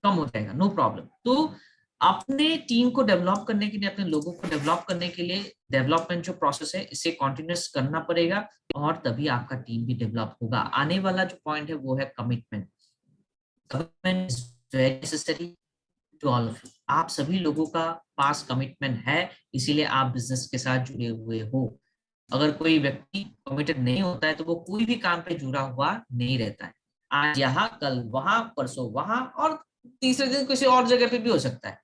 [SPEAKER 1] कम हो जाएगा, नो प्रॉब्लम। तो अपने टीम को डेवलप करने के लिए, अपने लोगों को डेवलप करने के लिए, डेवलपमेंट जो प्रोसेस है इसे कंटिन्यूस करना पड़ेगा, और तभी आपका टीम भी डेवलप होगा। आने वाला जो पॉइंट है वो है commitment. Commitment is very necessary to all of you. आप सभी लोगों का पास कमिटमेंट है, इसीलिए आप बिजनेस के साथ जुड़े हुए हो। अगर कोई व्यक्ति कमिटेड नहीं होता है तो वो कोई भी काम पे जुड़ा हुआ नहीं रहता है। आज यहाँ, कल वहां, परसों वहां, और तीसरे दिन किसी और जगह पे भी हो सकता है।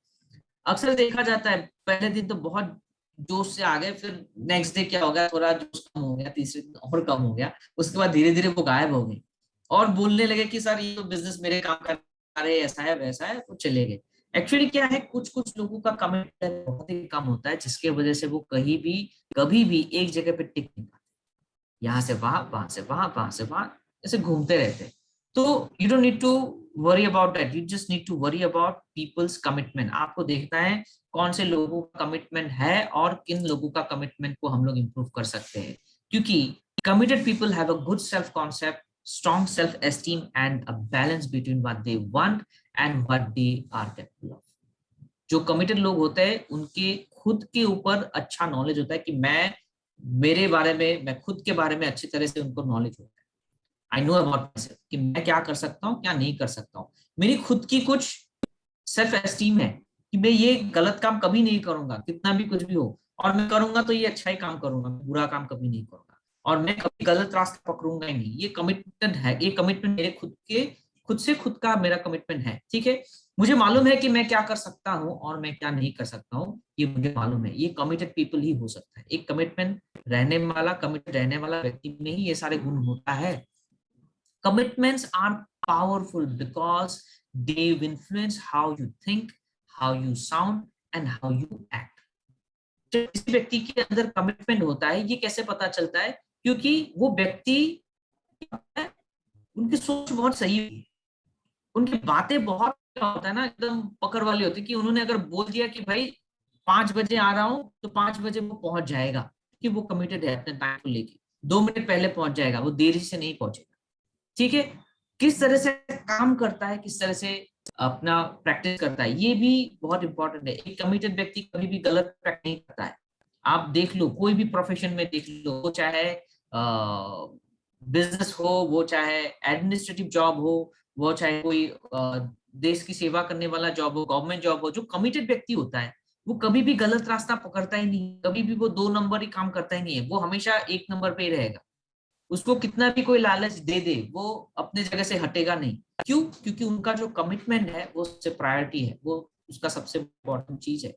[SPEAKER 1] अक्सर देखा जाता है, पहले दिन तो बहुत जोश से आ गए, फिर नेक्स्ट डे क्या हो गया, थोड़ा जोश कम हो गया, तीसरे दिन और कम हो गया, उसके बाद धीरे धीरे वो गायब हो गए और बोलने लगे कि सर ये तो बिजनेस मेरे काम कर रहे, ऐसा है वैसा है, तो चले गए। एक्चुअली क्या है, कुछ कुछ लोगों का कमिटमेंट बहुत ही कम होता है, जिसके वजह से वो कहीं भी कभी भी एक जगह पे टिक नहीं पाते, यहाँ से वहां, वहां से वहां, वहां से वहां, ऐसे घूमते रहते हैं। तो you don't need to worry about that, you just need to worry about peoples commitment. आपको देखना है कौन से लोगों का कमिटमेंट है और किन लोगों का कमिटमेंट को हम लोग इंप्रूव कर सकते हैं, क्योंकि committed people have a good self concept, strong self esteem, and a balance between what they want and what they are capable of. जो कमिटेड लोग होते हैं उनके खुद के ऊपर अच्छा नॉलेज होता है, कि मैं मेरे बारे में, मैं खुद के बारे में अच्छी तरह से उनको नॉलेज होता है। I know about my self, कि मैं क्या कर सकता हूँ, क्या नहीं कर सकता हूँ। मेरी खुद की कुछ सेल्फ एस्टीम है कि मैं ये गलत काम कभी नहीं करूंगा, कितना भी कुछ भी हो, और मैं करूंगा तो ये अच्छा ही काम करूंगा, बुरा काम कभी नहीं करूंगा, और मैं कभी गलत रास्ता पकड़ूंगा ही नहीं। ये कमिटमेंट है, ये कमिटमेंट मेरे खुद से खुद का मेरा कमिटमेंट है। ठीक है, मुझे मालूम है कि मैं क्या कर सकता हूँ और मैं क्या नहीं कर सकता हूँ, ये मुझे मालूम है। ये कमिटेड पीपल ही हो सकता है। एक कमिटेड रहने वाला व्यक्ति में ही ये सारे गुण होता है। Commitments are powerful because they influence how you think, how you sound, and how you act. जब किसी व्यक्ति के अंदर कमिटमेंट होता है, ये कैसे पता चलता है? क्योंकि वो व्यक्ति, उनकी सोच बहुत सही है, उनकी बातें बहुत, क्या होता है ना, एकदम पकड़ वाली होती है, कि उन्होंने अगर बोल दिया कि भाई 5 बजे आ रहा हूँ, तो 5 बजे वो पहुंच जाएगा, कि वो कमिटेड है अपने टाइम को लेके। 2 मिनट पहले पहुंच जाएगा, वो देरी से नहीं पहुंचेगा। ठीक है, किस तरह से काम करता है, किस तरह से अपना प्रैक्टिस करता है, ये भी बहुत इंपॉर्टेंट है। एक कमिटेड व्यक्ति कभी भी गलत प्रैक्टिस नहीं करता है। आप देख लो, कोई भी प्रोफेशन में देख लो, वो चाहे बिजनेस हो, वो चाहे एडमिनिस्ट्रेटिव जॉब हो, वो चाहे कोई देश की सेवा करने वाला जॉब हो, गवर्नमेंट जॉब हो, जो कमिटेड व्यक्ति होता है वो कभी भी गलत रास्ता पकड़ता ही नहीं, कभी भी वो 2 नंबर ही काम करता ही नहीं है, वो हमेशा 1 नंबर पे ही रहेगा। उसको कितना भी कोई लालच दे दे वो अपने जगह से हटेगा नहीं। क्यों? क्योंकि उनका जो कमिटमेंट है वो उससे प्रायोरिटी है, वो उसका सबसे इम्पोर्टेंट चीज है।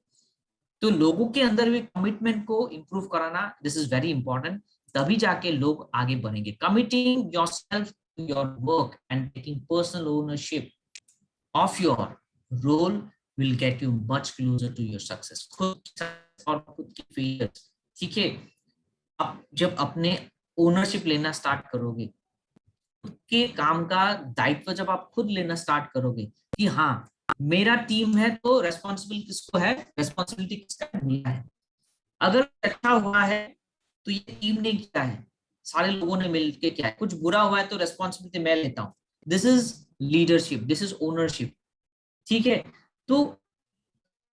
[SPEAKER 1] तो लोगों के अंदर भी कमिटमेंट को इंप्रूव कराना, दिस इज वेरी इंपॉर्टेंट। तभी जाके लोग आगे बढ़ेंगे। Committing yourself to your work and taking personal ownership of your role will get you much closer to your success. खुद और खुद की फेलियर्स, ठीक है, आप जब अपने ओनरशिप लेना स्टार्ट करोगे, खुद के काम का दायित्व जब आप खुद लेना स्टार्ट करोगे कि हाँ मेरा टीम है तो रेस्पॉन्सिबिलिटी किसको है, रेस्पॉन्सिबिलिटी किसका मिला है। अगर अच्छा हुआ है तो ये टीम ने किया है, सारे लोगों ने मिलकर किया है। कुछ बुरा हुआ है तो रेस्पॉन्सिबिलिटी मैं लेता हूँ। This is leadership, this is ownership, ठीक है। तो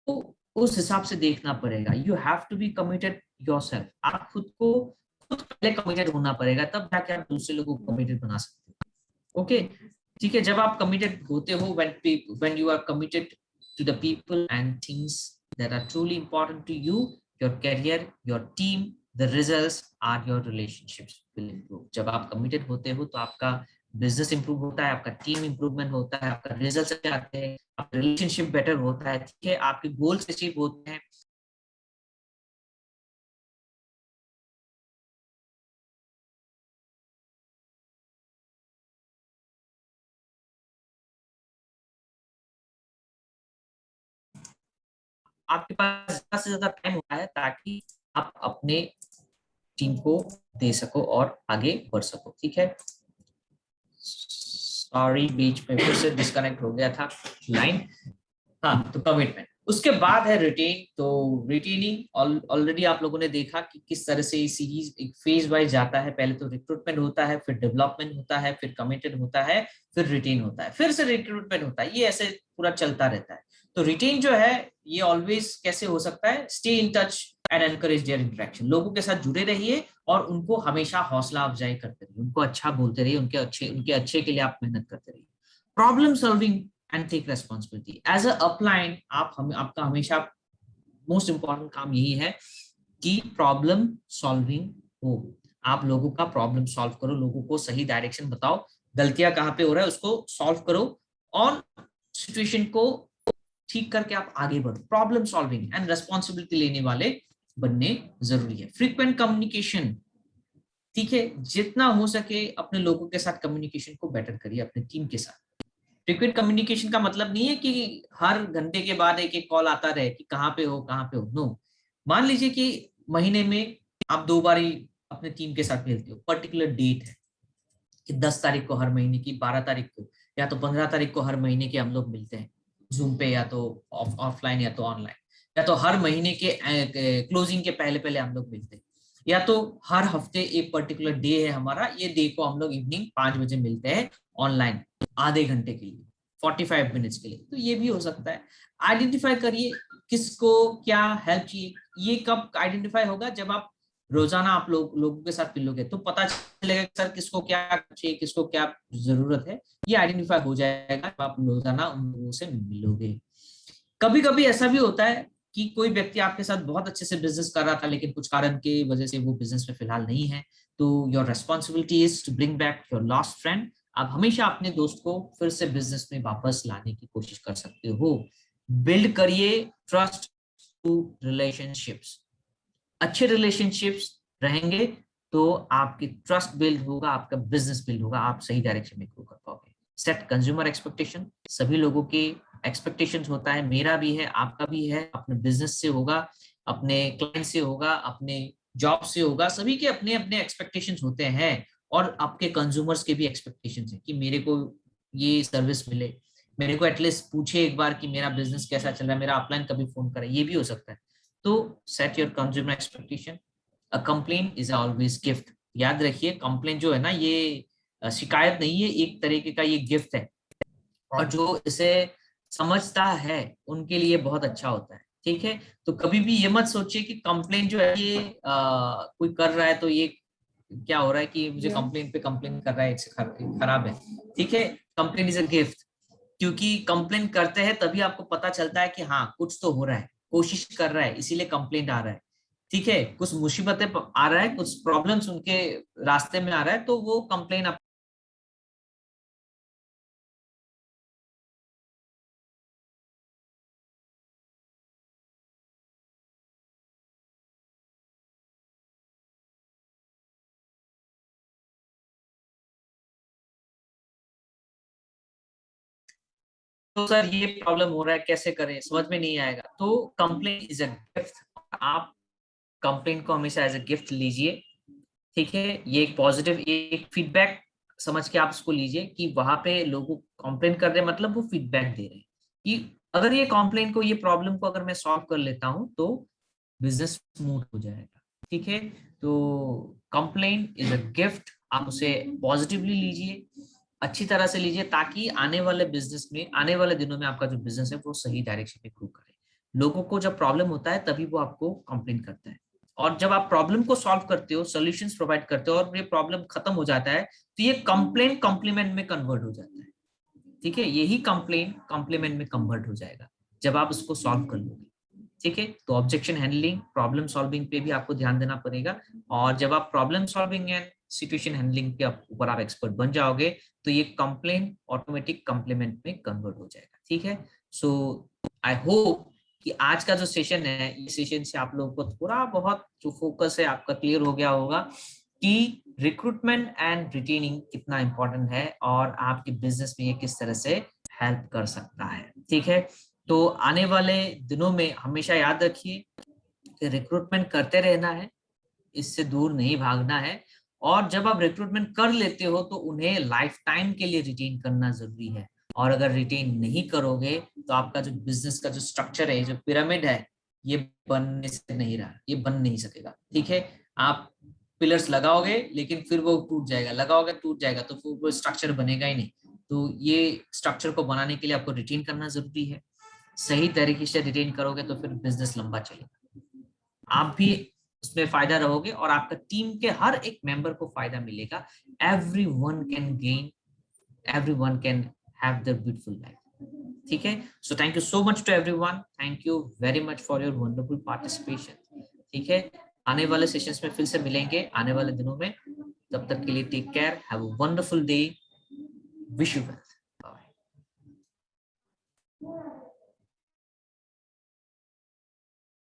[SPEAKER 1] उस हिसाब से देखना पड़ेगा। You have to be committed yourself. आप खुद को खुद पहले कमिटेड होना पड़ेगा, तब जाके आप दूसरे लोगों को कमिटेड बना सकते हो। ओके, ठीक है। जब आप कमिटेड होते हो, when you are committed to the people and things that are truly important to you, your career, your team, the results are your relationships will improve। जब आप कमिटेड होते हो तो आपका बिजनेस इंप्रूव होता है, आपका टीम इंप्रूवमेंट होता है, आपका रिजल्ट अच्छे आते हैं, आपका रिलेशनशिप बेटर होता है, ठीक है, आपके गोल्स अचीव होते हैं। आपके पास ज्यादा से ज्यादा टाइम होता है ताकि आप अपने टीम को दे सको और आगे बढ़ सको, ठीक है। सॉरी, बीच में फिर से डिस्कनेक्ट हो गया था लाइन। हाँ, तो कमिटमेंट, उसके बाद है रिटेन। तो रिटेनिंग ऑलरेडी आप लोगों ने देखा कि किस तरह से सीरीज एक फेज वाइज जाता है। पहले तो रिक्रूटमेंट होता है, फिर डेवलपमेंट होता है, फिर कमिटेड होता है, फिर रिटेन होता है, फिर से रिक्रूटमेंट होता है। ये ऐसे पूरा चलता रहता है। तो रिटेन जो है ये ऑलवेज कैसे हो सकता है, stay in touch and encourage there interaction. लोगों के साथ जुड़े रहिए और उनको हमेशा हौसला अफजाई करते रहिए, उनको अच्छा बोलते रहिए, उनके अच्छे के लिए आप मेहनत करते रहिए। Problem solving and take responsibility as a upline. आपका हमेशा मोस्ट इंपॉर्टेंट काम यही है कि प्रॉब्लम सॉल्विंग हो। आप लोगों का प्रॉब्लम सॉल्व करो, लोगों को सही डायरेक्शन बताओ, गलतियां कहाँ पे हो रहा है उसको सॉल्व करो और सिचुएशन को ठीक करके आप आगे बढ़ो। प्रॉब्लम सॉल्विंग एंड रेस्पॉन्सिबिलिटी लेने वाले बनने जरूरी है। फ्रीक्वेंट कम्युनिकेशन, ठीक है, जितना हो सके अपने लोगों के साथ कम्युनिकेशन को बेटर करिए, अपने टीम के साथ। फ्रीक्वेंट कम्युनिकेशन का मतलब नहीं है कि हर घंटे के बाद एक एक कॉल आता रहे कि कहाँ पे हो कहाँ पे हो, नो। मान लीजिए कि महीने में आप 2 बार ही अपने टीम के साथ मिलते हो, पर्टिकुलर डेट है कि 10 तारीख को हर महीने की, 12 तारीख को, या तो 15 तारीख को हर महीने के हम लोग मिलते हैं जूम पे, या तो ऑफलाइन या तो ऑनलाइन, या तो हर महीने के क्लोजिंग के पहले पहले हम लोग मिलते हैं, या तो हर हफ्ते एक पर्टिकुलर डे है हमारा, ये डे को हम लोग इवनिंग 5 बजे मिलते हैं ऑनलाइन, आधे घंटे के लिए, 45 मिनट्स के लिए। तो ये भी हो सकता है। आइडेंटिफाई करिए किसको क्या हेल्प चाहिए। ये कब आइडेंटिफाई होगा, जब आप रोजाना आप लोगों के साथ मिलोगे तो पता चलेगा कि सर किसको क्या चाहिए, किसको क्या जरूरत है। ये आइडेंटिफाई हो जाएगा जब आप रोजाना उन लोगों से मिलोगे। कभी कभी ऐसा भी होता है कि कोई व्यक्ति आपके साथ बहुत अच्छे से बिजनेस कर रहा था लेकिन कुछ कारण की वजह से वो बिजनेस में फिलहाल नहीं है, तो your responsibility is to bring back your lost friend. आप हमेशा अपने दोस्त को फिर से बिजनेस में वापस लाने की कोशिश कर सकते हो। बिल्ड करिए ट्रस्ट टू रिलेशनशिप्स। अच्छे रिलेशनशिप्स रहेंगे तो आपकी ट्रस्ट बिल्ड होगा, आपका बिजनेस बिल्ड होगा, आप सही डायरेक्शन में ग्रो कर पाओगे। Set consumer expectation. सभी लोगों की एक्सपेक्टेशंस होता है, मेरा भी है, आपका भी है, अपने बिजनेस से होगा, अपने क्लाइंट से होगा, अपने जॉब से होगा, सभी के अपने अपने एक्सपेक्टेशंस होते हैं। और आपके कंज्यूमर्स के भी एक्सपेक्टेशंस है कि मेरे को ये सर्विस मिले, मेरे को एटलीस्ट पूछे एक बार कि मेरा बिजनेस कैसा चल रहा है, मेरा अपलाइन कभी फोन करे, ये भी हो सकता है। तो set your consumer expectation. A complaint is always gift. याद रखिए, कंप्लेंट जो है ना ये शिकायत नहीं है, एक तरीके का ये गिफ्ट है। और जो इसे समझता है उनके लिए बहुत अच्छा होता है, ठीक है। तो कभी भी ये मत सोचिए कि कंप्लेंट जो है ये कोई कर रहा है तो ये क्या हो रहा है कि मुझे कंप्लेंट पे कंप्लेंट कर रहा है, इससे खराब है, ठीक है। कंप्लेन इज अ गिफ्ट, क्योंकि कंप्लेन करते हैं तभी आपको पता चलता है कि हाँ कुछ तो हो रहा है, कोशिश कर रहा है, इसीलिए कंप्लेंट आ रहा है। ठीक है, कुछ मुसीबतें आ रहा है, कुछ प्रॉब्लम्स उनके रास्ते में आ रहा है, तो वो कंप्लेन आप तो सर ये प्रॉब्लम हो रहा है, कैसे करें, समझ में नहीं आएगा, तो कंप्लेन इज अ गिफ्ट। आप कंप्लेन को हमेशा एज अ गिफ्ट लीजिए। ठीक है, ये एक पॉजिटिव एक फीडबैक समझ के आप उसको लीजिए कि वहां पे लोगों कंप्लेन कर रहे हैं, मतलब वो फीडबैक दे रहे हैं कि अगर ये कंप्लेन को, ये प्रॉब्लम को अगर मैं सॉल्व कर लेता हूं तो बिजनेस स्मूथ हो जाएगा। ठीक है, तो कंप्लेन इज अ गिफ्ट, आप उसे पॉजिटिवली लीजिए, अच्छी तरह से लीजिए, ताकि आने वाले बिजनेस में, आने वाले दिनों में आपका जो बिजनेस है वो सही डायरेक्शन में ग्रो करे। लोगों को जब प्रॉब्लम होता है तभी वो आपको कंप्लेन करता है, और जब आप प्रॉब्लम को सॉल्व करते हो, सॉल्यूशंस प्रोवाइड करते हो और ये प्रॉब्लम खत्म हो जाता है, तो ये कंप्लेन कॉम्प्लीमेंट में कन्वर्ट हो जाता है। ठीक है, यही कंप्लेन कॉम्प्लीमेंट में कन्वर्ट हो जाएगा जब आप उसको सॉल्व कर लोगे। ठीक है, तो ऑब्जेक्शन हैंडलिंग, प्रॉब्लम सॉल्विंग पे भी आपको ध्यान देना पड़ेगा, और जब आप problem solving and situation handling के ऊपर आप एक्सपर्ट बन जाओगे तो ये कंप्लेन ऑटोमेटिक कॉम्प्लीमेंट में कन्वर्ट हो जाएगा। ठीक है, सो आई होप कि आज का जो सेशन है, इस सेशन से आप लोगों को थोड़ा बहुत जो फोकस है आपका क्लियर हो गया होगा कि रिक्रूटमेंट एंड रिटेनिंग कितना इंपॉर्टेंट है और आपके बिजनेस में ये किस तरह से हेल्प कर सकता है। ठीक है, तो आने वाले दिनों में हमेशा याद रखिए कि रिक्रूटमेंट करते रहना है, इससे दूर नहीं भागना है, और जब आप रिक्रूटमेंट कर लेते हो तो उन्हें लाइफ टाइम के लिए रिटेन करना जरूरी है। और अगर रिटेन नहीं करोगे तो आपका जो बिजनेस का जो स्ट्रक्चर है, जो पिरामिड है, ये बनने से नहीं रहा, ये बन नहीं सकेगा। ठीक है, आप पिलर्स लगाओगे लेकिन फिर वो टूट जाएगा, लगाओगे टूट जाएगा, तो फिर वो स्ट्रक्चर बनेगा ही नहीं। तो ये स्ट्रक्चर को बनाने के लिए आपको रिटेन करना जरूरी है। सही तरीके से रिटेन करोगे तो फिर बिजनेस लंबा चलेगा, आप भी उसमें फायदा रहोगे और आपका टीम के हर एक मेंबर को फायदा मिलेगा। Every one can gain, every one can have the beautiful life. ठीक है, so thank you so much to everyone, thank you very much for your wonderful participation. ठीक है, आने वाले सेशंस में फिर से मिलेंगे आने वाले दिनों में, तब तक के लिए take care, have a wonderful day, wish you well.